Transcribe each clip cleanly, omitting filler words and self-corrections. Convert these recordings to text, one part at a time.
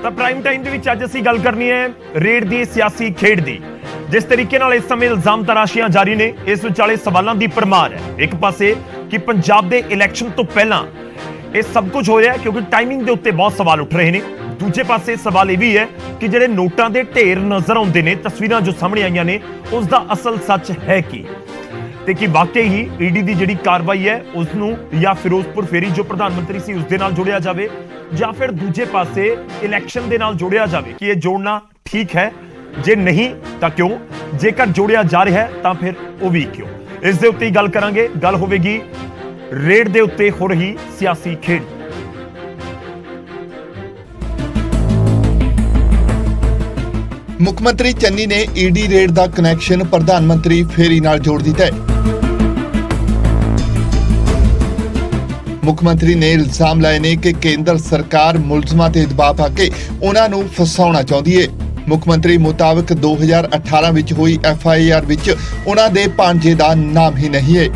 ਤਾਂ prime time ਦੇ ਵਿੱਚ ਅੱਜ ਅਸੀਂ ਗੱਲ ਕਰਨੀ ਹੈ ਰੇਡ ਦੀ ਸਿਆਸੀ ਖੇਡ ਦੀ। ਜਿਸ ਤਰੀਕੇ ਨਾਲ ਇਸ ਸਮੇਂ ਇਲਜ਼ਾਮ ਤਰਾਸ਼ੀਆਂ ਜਾਰੀ ਨੇ, ਇਸ ਵਿਚਾਲੇ ਸਵਾਲਾਂ ਦੀ ਭਰਮਾਰ ਹੈ। ਇੱਕ ਪਾਸੇ ਕਿ ਪੰਜਾਬ ਦੇ ਇਲੈਕਸ਼ਨ ਤੋਂ ਪਹਿਲਾਂ ਇਹ ਸਭ ਕੁਝ ਹੋ ਰਿਹਾ ਹੈ ਕਿਉਂਕਿ ਟਾਈਮਿੰਗ ਦੇ ਉੱਤੇ ਬਹੁਤ ਸਵਾਲ ਉੱਠ ਰਹੇ ਨੇ। ਦੂਜੇ ਪਾਸੇ ਸਵਾਲ ਇਹ ਵੀ ਹੈ ਕਿ ਜਿਹੜੇ ਨੋਟਾਂ ਦੇ ਢੇਰ ਨਜ਼ਰ ਆਉਂਦੇ ਨੇ, ਤਸਵੀਰਾਂ ਜੋ ਸਾਹਮਣੇ ਆਈਆਂ ਨੇ, ਉਸ ਦਾ ਅਸਲ ਸੱਚ ਹੈ ਕੀ, ਤੇ ਕਿ ਵਾਕਈ ਹੀ ਈਡੀ ਦੀ ਜਿਹੜੀ ਕਾਰਵਾਈ ਹੈ ਉਸ ਨੂੰ ਜਾਂ ਫਿਰੋਜ਼ਪੁਰ ਫੇਰੀ ਜੋ ਪ੍ਰਧਾਨ ਮੰਤਰੀ ਸੀ ਉਸ ਦੇ ਨਾਲ ਜੋੜਿਆ ਜਾਵੇ, ਜਾਂ ਫਿਰ ਦੂਜੇ ਪਾਸੇ ਇਲੈਕਸ਼ਨ ਦੇ ਨਾਲ ਜੋੜਿਆ ਜਾਵੇ। ਕਿ ਇਹ ਜੋੜਨਾ ਠੀਕ ਹੈ? ਜੇ ਨਹੀਂ ਤਾਂ ਕਿਉਂ? ਜੇਕਰ ਜੋੜਿਆ ਜਾ ਰਿਹਾ ਹੈ ਤਾਂ ਫਿਰ ਉਹ ਵੀ ਕਿਉਂ? ਇਸ ਦੇ ਉੱਤੇ ਹੀ ਗੱਲ ਕਰਾਂਗੇ। ਗੱਲ ਹੋਵੇਗੀ ਰੇਡ ਦੇ ਉੱਤੇ ਹੋ ਰਹੀ ਸਿਆਸੀ ਖੇਡ। ਮੁੱਖ ਮੰਤਰੀ ਚੰਨੀ ਨੇ ਈਡੀ ਰੇਡ ਦਾ ਕਨੈਕਸ਼ਨ ਪ੍ਰਧਾਨ ਮੰਤਰੀ ਫੇਰੀ ਨਾਲ ਜੋੜ ਦਿੱਤਾ ਹੈ। ਮੁੱਖ ਮੰਤਰੀ ਨੇ ਇਲਜ਼ਾਮ ਲਾਏ ਨੇ ਕਿ ਕੇਂਦਰ ਸਰਕਾਰ ਮੁਲਜ਼ਮਾਂ ਤੇ ਦਬਾਅ ਪਾ ਕੇ ਉਹਨਾਂ ਨੂੰ ਫਸਾਉਣਾ ਚਾਹੁੰਦੀ ਹੈ। ਮੁੱਖ ਮੰਤਰੀ ਮੁਤਾਬਕ 2018 ਵਿੱਚ ਹੋਈ FIR ਵਿੱਚ ਉਹਨਾਂ ਦੇ ਭਾਂਜੇ ਦਾ ਨਾਮ ਹੀ ਨਹੀਂ ਹੈ।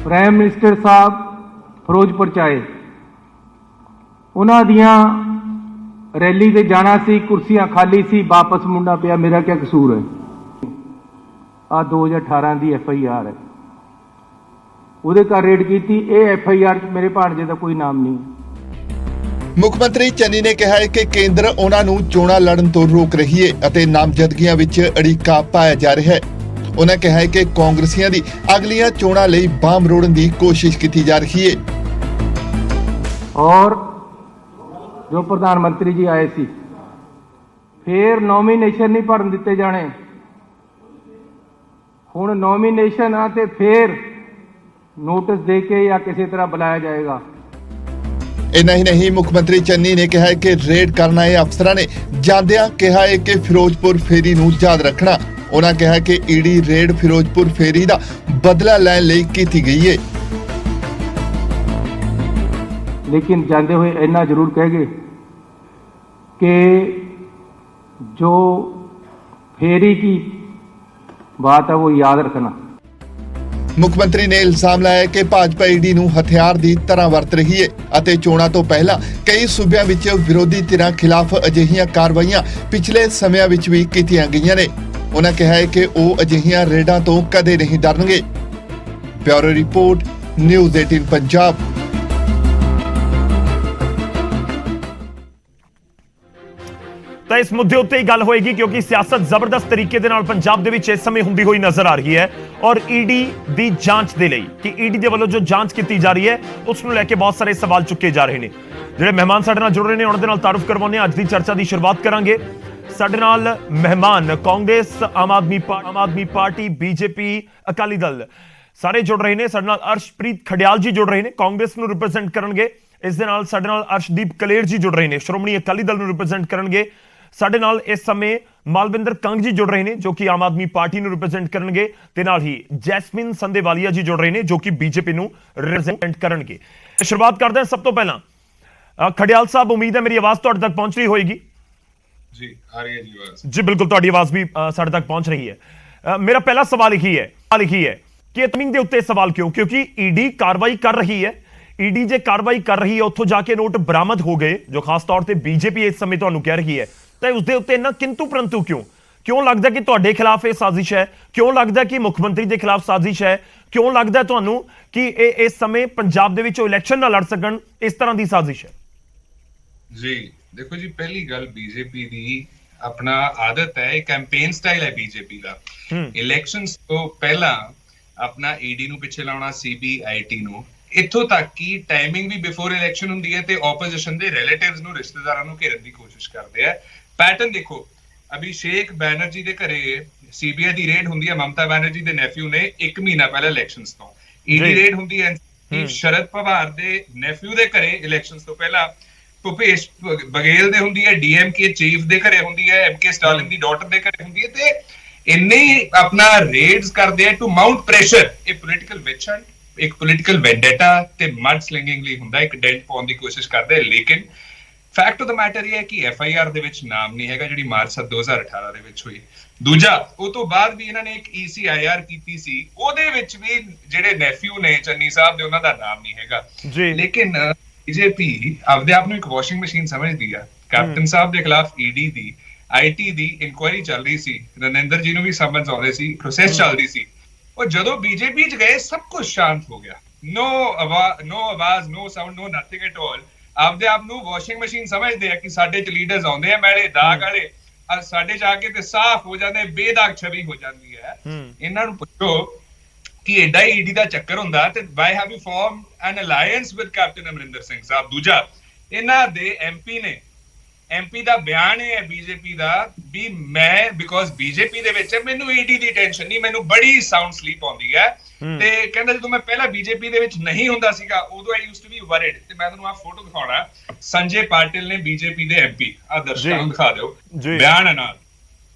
ਪ੍ਰਾਈਮ ਮਿਨਿਸਟਰ ਸਾਹਿਬ ਫਿਰੋਜ਼ਪੁਰ ਚ ਆਏ, ਉਹਨਾਂ ਦੀਆਂ ਰੈਲੀ ਤੇ ਜਾਣਾ ਸੀ, ਕੁਰਸੀਆਂ ਖਾਲੀ ਸੀ, ਵਾਪਸ ਮੁੰਡਾ ਪਿਆ। ਮੇਰਾ ਕੀ ਕਸੂਰ ਹੈ? ਆ 2018 ਦੀ FIR ਹੈ, ਉਹਦੇ ਘਰ ਰੇਡ ਕੀਤੀ। ਇਹ FIR ਚ ਮੇਰੇ ਭਾਣਜੇ ਦਾ ਕੋਈ ਨਾਮ ਨਹੀਂ। ਮੁੱਖ ਮੰਤਰੀ ਚੰਨੀ ਨੇ ਕਿਹਾ ਹੈ ਕਿ ਕੇਂਦਰ ਉਹਨਾਂ ਨੂੰ ਚੋਣਾਂ ਲੜਨ ਤੋਂ ਰੋਕ ਰਹੀ ਹੈ ਅਤੇ ਨਾਮਜ਼ਦਗੀਆਂ ਵਿੱਚ ਅੜਿੱਕਾ ਪਾਇਆ ਜਾ ਰਿਹਾ ਹੈ। ਉਹਨਾਂ ਕਿਹਾ ਹੈ ਕਿ ਕਾਂਗਰਸੀਆਂ ਦੀ ਅਗਲੀਆਂ ਚੋਣਾਂ ਲਈ ਬਾਂਹ ਮਰੋੜਨ ਦੀ ਕੋਸ਼ਿਸ਼ ਕੀਤੀ ਜਾ ਰਹੀ ਹੈ। ਔਰ ਜੋ ਪ੍ਰਧਾਨ ਮੰਤਰੀ ਜੀ ਆਏ ਸੀ, ਫੇਰ ਨੋਮੀਨੇਸ਼ਨ ਨਹੀਂ ਭਰਨ ਦਿੱਤੇ ਜਾਣੇ। ਹੁਣ ਨੋਮੀਨੇਸ਼ਨ ਆ ਤੇ ਫੇਰ ਨੋਟਿਸ ਦੇ ਕੇ ਜਾਂ ਕਿਸੇ ਤਰ੍ਹਾਂ ਬੁਲਾਇਆ ਜਾਏਗਾ। ਇੰਨਾ ਹੀ ਨਹੀਂ, ਮੁੱਖ ਮੰਤਰੀ ਚੰਨੀ ਨੇ ਕਿਹਾ ਹੈ ਕਿ ਰੇਡ ਕਰਨ ਆਏ ਅਫਸਰਾਂ ਨੇ ਜਾਂਦਿਆਂ ਕਿਹਾ ਹੈ ਕਿ ਫਿਰੋਜ਼ਪੁਰ ਫੇਰੀ ਨੂੰ ਯਾਦ ਰੱਖਣਾ। ਉਹਨਾਂ ਕਿਹਾ ਕਿ ਈਡੀ ਰੇਡ ਫਿਰੋਜ਼ਪੁਰ ਫੇਰੀ ਦਾ ਬਦਲਾ ਲੈਣ ਲਈ ਕੀਤੀ ਗਈ ਹੈ। लेकिन जाते हुए इतना जरूर कह गए कि जो फेरी की बात है वो याद रखना। ਮੁੱਖ ਮੰਤਰੀ ਨੇ ਇਲਜ਼ਾਮ ਲਾਇਆ ਕਿ ਭਾਜਪਾ ਈਡੀ ਨੂੰ ਹਥਿਆਰ ਦੀ ਤਰ੍ਹਾਂ ਵਰਤ ਰਹੀ ਹੈ ਅਤੇ ਚੋਣਾਂ ਤੋਂ ਪਹਿਲਾਂ ਕਈ ਸੂਬਿਆਂ ਵਿੱਚ ਵਿਰੋਧੀ ਧਿਰਾਂ ਖਿਲਾਫ ਅਜਿਹੀਆਂ ਕਾਰਵਾਈਆਂ ਪਿਛਲੇ ਸਮਿਆਂ ਵਿੱਚ ਵੀ ਕੀਤੀਆਂ ਗਈਆਂ ਨੇ। ਉਹਨਾਂ ਕਿਹਾ ਹੈ ਕਿ ਉਹ ਅਜਿਹੀਆਂ ਰੇਡਾਂ ਤੋਂ ਕਦੇ ਨਹੀਂ ਡਰਨਗੇ। Bureau report, news 18 Punjab. ਤਾਂ ਇਸ ਮੁੱਦੇ ਉੱਤੇ ਹੀ ਗੱਲ ਹੋਏਗੀ ਕਿਉਂਕਿ ਸਿਆਸਤ ਜ਼ਬਰਦਸਤ ਤਰੀਕੇ ਦੇ ਨਾਲ ਪੰਜਾਬ ਦੇ ਵਿੱਚ ਇਸ ਸਮੇਂ ਹੁੰਦੀ ਹੋਈ ਨਜ਼ਰ ਆ ਰਹੀ ਹੈ। ਔਰ ਈਡੀ ਦੀ ਜਾਂਚ ਦੇ ਲਈ ਕਿ ਈਡੀ ਦੇ ਵੱਲੋਂ ਜੋ ਜਾਂਚ ਕੀਤੀ ਜਾ ਰਹੀ ਹੈ ਉਸ ਨੂੰ ਲੈ ਕੇ ਬਹੁਤ ਸਾਰੇ ਸਵਾਲ ਚੁੱਕੇ ਜਾ ਰਹੇ ਨੇ। ਜਿਹੜੇ ਮਹਿਮਾਨ ਸਾਡੇ ਨਾਲ ਜੁੜ ਰਹੇ ਨੇ ਉਹਨਾਂ ਦੇ ਨਾਲ ਤਾਰੁਫ ਕਰਵਾਉਂਦੇ ਹਾਂ। ਅੱਜ ਦੀ ਚਰਚਾ ਦੀ ਸ਼ੁਰੂਆਤ ਕਰਾਂਗੇ। ਸਾਡੇ ਨਾਲ ਮਹਿਮਾਨ ਕਾਂਗਰਸ, ਆਮ ਆਦਮੀ ਪਾਰਟੀ, BJP, ਅਕਾਲੀ ਦਲ ਸਾਰੇ ਜੁੜ ਰਹੇ ਨੇ। ਸਾਡੇ ਨਾਲ ਅਰਸ਼ਪ੍ਰੀਤ ਖਡਿਆਲ ਜੀ ਜੁੜ ਰਹੇ ਨੇ, ਕਾਂਗਰਸ ਨੂੰ ਰਿਪਰੈਜ਼ੈਂਟ ਕਰਨਗੇ। ਇਸ ਦੇ ਨਾਲ ਸਾਡੇ ਨਾਲ ਅਰਸ਼ਦੀਪ ਕਲੇਰ ਜੀ ਜੁੜ ਰਹੇ ਨੇ, ਸ਼੍ਰੋਮਣੀ ਅਕਾਲੀ ਦਲ ਨੂੰ ਰਿਪਰੈਜ਼ੈਂਟ ਕਰਨਗੇ। ਸਾਡੇ ਨਾਲ ਇਸ ਸਮੇਂ ਮਾਲਵਿੰਦਰ ਕੰਗ ਜੀ ਜੁੜ ਰਹੇ ਨੇ ਜੋ ਕਿ ਆਮ ਆਦਮੀ ਪਾਰਟੀ ਨੂੰ ਰਿਪਰੈਜ਼ੈਂਟ ਕਰਨਗੇ, ਤੇ ਨਾਲ ਹੀ ਜੈਸਮਿਨ ਸੰਧੇਵਾਲੀਆ ਜੀ ਜੁੜ ਰਹੇ ਨੇ ਜੋ ਕਿ BJP ਨੂੰ ਰਿਪਰੈਜ਼ੈਂਟ ਕਰਨਗੇ। ਸ਼ੁਰੂਆਤ ਕਰਦੇ ਹਾਂ ਸਭ ਤੋਂ ਪਹਿਲਾਂ ਖਡਿਆਲ ਸਾਹਿਬ, ਉਮੀਦ ਹੈ ਮੇਰੀ ਆਵਾਜ਼ ਤੁਹਾਡੇ ਤੱਕ ਪਹੁੰਚ ਰਹੀ ਹੋਏਗੀ। ਜੀ ਆ ਰਹੀ ਹੈ ਜੀ ਆਵਾਜ਼। ਜੀ ਬਿਲਕੁਲ, ਤੁਹਾਡੀ ਆਵਾਜ਼ ਵੀ ਸਾਡੇ ਤੱਕ ਪਹੁੰਚ ਰਹੀ ਹੈ। ਮੇਰਾ ਪਹਿਲਾ ਸਵਾਲ ਇਹੀ ਹੈ ਕਿ ਟਾਈਮਿੰਗ ਦੇ ਉੱਤੇ ਸਵਾਲ ਕਿਉਂ? ਕਿਉਂਕਿ ਈਡੀ ਕਾਰਵਾਈ ਕਰ ਰਹੀ ਹੈ। ਈਡੀ ਜੇ ਕਾਰਵਾਈ ਕਰ ਰਹੀ ਹੈ, ਉੱਥੋਂ ਜਾ ਕੇ ਨੋਟ ਬਰਾਮਦ ਹੋ ਗਏ ਜੋ ਖਾਸ ਤੌਰ ਤੇ BJP ਇਸ ਸਮੇਂ ਤੁਹਾਨੂੰ ਕਹਿ ਰਹੀ ਹੈ, ਤਾਂ ਉਸਦੇ ਉੱਤੇ ਇੰਨਾ ਕਿੰਤੂ ਪਰੰਤੂ ਕਿਉਂ? ਕਿਉਂ ਲੱਗਦਾ ਕਿ ਤੁਹਾਡੇ ਖਿਲਾਫ ਇਹ ਸਾਜ਼ਿਸ਼ ਹੈ? ਕਿਉਂ ਲੱਗਦਾ ਕਿ ਮੁੱਖ ਮੰਤਰੀ ਦੇ ਖਿਲਾਫ ਸਾਜ਼ਿਸ਼ ਹੈ? ਕਿਉਂ ਲੱਗਦਾ ਤੁਹਾਨੂੰ ਕਿ ਇਹ ਇਸ ਸਮੇਂ ਪੰਜਾਬ ਦੇ ਵਿੱਚ ਇਲੈਕਸ਼ਨ ਨਾ ਲੜ ਸਕਣ, ਇਸ ਤਰ੍ਹਾਂ ਦੀ ਸਾਜ਼ਿਸ਼ ਹੈ? ਜੀ ਦੇਖੋ ਜੀ, ਪਹਿਲੀ ਗੱਲ BJP ਦੀ ਆਪਣਾ ਆਦਤ ਹੈ, ਕੈਂਪੇਨ ਸਟਾਈਲ ਹੈ BJP ਦਾ। ਇਲੈਕਸ਼ਨਸ ਤੋਂ ਪਹਿਲਾਂ ਆਪਣਾ ਈਡੀ ਨੂੰ ਪਿੱਛੇ ਲਾਉਣਾ, CBIT ਨੂੰ, ਇੱਥੋਂ ਤੱਕ ਕਿ ਟਾਈਮਿੰਗ ਵੀ ਬਿਫੋਰ ਇਲੈਕਸ਼ਨ ਹੁੰਦੀ ਹੈ ਤੇ ਆਪੋਜੀਸ਼ਨ ਦੇ ਰਿਲੇਟਿਵਸ ਨੂੰ, ਰਿਸ਼ਤੇਦਾਰਾਂ ਨੂੰ ਘੇਰਨ ਦੀ ਕੋਸ਼ਿਸ਼ ਕਰਦੇ ਆ। ਪੈਟਰਨ ਦੇਖੋ, ਅਭਿਸ਼ੇਕ ਬੈਨਰਜੀ ਦੇ ਘਰੇ CBI ਦੀ ਰੇਡ ਹੁੰਦੀ ਹੈ, ਮਮਤਾ ਬੈਨਰਜੀ ਦੇ ਨੈਫਿਊ ਨੇ 1 ਮਹੀਨਾ ਪਹਿਲਾਂ ਇਲੈਕਸ਼ਨਸ ਤੋਂ। ਈਡੀ ਰੇਡ ਹੁੰਦੀ ਹੈ ਸ਼ਰਦ ਪਵਾਰ ਦੇ ਨੈਫਿਊ ਦੇ ਘਰੇ ਇਲੈਕਸ਼ਨਸ ਤੋਂ ਪਹਿਲਾਂ। ਭੁਪੇਸ਼ ਬਘੇਲ ਦੇ ਹੁੰਦੀ ਹੈ, DMK ਚੀਫ ਦੇ ਘਰੇ ਹੁੰਦੀ ਹੈ, MK ਸਟਾਲਿਨ ਦੀ ਡਾਟਰ ਦੇ ਘਰੇ ਹੁੰਦੀ ਹੈ। ਤੇ ਇੰਨੇ ਆਪਣਾ ਰੇਡਸ ਕਰਦੇ ਆ ਟੂ ਮਾਊਂਟ ਪ੍ਰੈਸ਼ਰ। ਇਹ ਪੋਲੀਟੀਕਲ ਵਿਚ ਹੰਟ, ਇੱਕ ਪੋਲੀਟੀਕਲ ਵੈਂਡੇਟਾ ਤੇ ਮਡ ਸਲਿੰਗਿੰਗ ਲਈ ਹੁੰਦਾ, ਇੱਕ ਡੈਂਟ ਪਾਉਣ ਦੀ ਕੋਸ਼ਿਸ਼ ਕਰਦੇ। ਲੇਕਿਨ ਫੈਕਟ ਆਫ ਦ ਮੈਟਰ ਇਹ ਹੈ ਕਿ FIR ਦੇ ਵਿੱਚ ਨਾਮ ਨਹੀਂ ਹੈਗਾ ਜਿਹੜੀ ਮਾਰਚ 2018 ਦੇ ਵਿੱਚ ਹੋਈ। ਦੂਜਾ, ਉਹ ਤੋਂ ਬਾਅਦ ਵੀ ਇਹਨਾਂ ਨੇ ਇੱਕ ECIR ਕੀਤੀ ਸੀ, ਉਹਦੇ ਵਿੱਚ ਵੀ ਜਿਹੜੇ ਨੈਫਿਊ ਨੇ ਚੰਨੀ ਸਾਹਿਬ ਦੇ, ਉਹਨਾਂ ਦਾ ਨਾਮ ਨਹੀਂ ਹੈਗਾ। ਲੇਕਿਨ BJP ਆਪਦੇ ਆਪ ਨੂੰ ਇੱਕ ਵਾਸ਼ਿੰਗ ਮਸ਼ੀਨ ਸਮਝਦੀ ਆ ਕੈਪਟਨ ਸਾਹਿਬ ਦੇ ਖਿਲਾਫ ED the IT the inquiry ਚੱਲ ਰਹੀ ਸੀ, ਰਨਿੰਦਰ ਜੀ ਨੂੰ ਵੀ ਸਮਝ ਆਉਂਦੇ ਸੀ, ਪ੍ਰੋਸੈਸ ਚੱਲ ਰਹੀ ਸੀ। ਉਹ ਜਦੋਂ ਬੀਜੇਪੀ ਚ ਗਏ ਸਭ ਕੁਝ ਸ਼ਾਂਤ ਹੋ ਗਿਆ, ਨੋ ਆਵਾਜ਼, no sound, no nothing at all. ਆਪਦੇ ਆਪ ਨੂੰ ਵਾਸ਼ਿੰਗ ਮਸ਼ੀਨ ਸਮਝਦੇ ਆ ਕਿ ਸਾਡੇ ਚ ਲੀਡਰਸ ਆਉਂਦੇ ਆ ਮੈਲੇ ਦਾਗ ਵਾਲੇ, ਸਾਡੇ ਜਾ ਕੇ ਤੇ ਸਾਫ਼ ਹੋ ਜਾਂਦੇ, ਬੇਦਾਗ ਛਵੀ ਹੋ ਜਾਂਦੀ ਹੈ। ਇਹਨਾਂ ਨੂੰ ਪੁੱਛੋ ਕਿ ਐਡਾ ਹੀ ਈਡੀ ਦਾ ਚੱਕਰ ਹੁੰਦਾ ਤੇ why have you form an alliance with captain Amarinder Singh Sahib. ਦੂਜਾ, ਇਹਨਾਂ ਦੇ ਐਮਪੀ ਦਾ ਬਿਆਨ ਹੈ ਬੀਜੇਪੀ ਦਾ ਵੀ ਮੈਂ ਬਿਕੋਜ਼ ਬੀਜੇਪੀ ਦੇ ਵਿੱਚ ਮੈਨੂੰ ਈਡੀ ਦੀ ਟੈਨਸ਼ਨ ਨਹੀਂ, ਮੈਨੂੰ ਬੜੀ ਸਾਊਂਡ ਸਲੀਪ ਆਉਂਦੀ ਹੈ। ਤੇ ਕਹਿੰਦਾ ਜਦੋਂ ਮੈਂ ਪਹਿਲਾਂ ਬੀਜੇਪੀ ਦੇ ਵਿੱਚ ਨਹੀਂ ਹੁੰਦਾ ਸੀਗਾ ਉਦੋਂ ਆਈ ਯੂਜ਼ਡ ਟੂ ਬੀ ਵਰਿਡ। ਤੇ ਮੈਂ ਤੁਹਾਨੂੰ ਆਹ ਫੋਟੋ ਦਿਖਾਉਣਾ, ਸੰਜੇ ਪਾਟਿਲ ਨੇ ਬੀਜੇਪੀ ਦੇ ਐਮਪੀ, ਆ ਦਰਸ਼ਕਾਂ ਨੂੰ ਦਿਖਾ ਦਿਓ ਬਿਆਨ ਨਾਲ,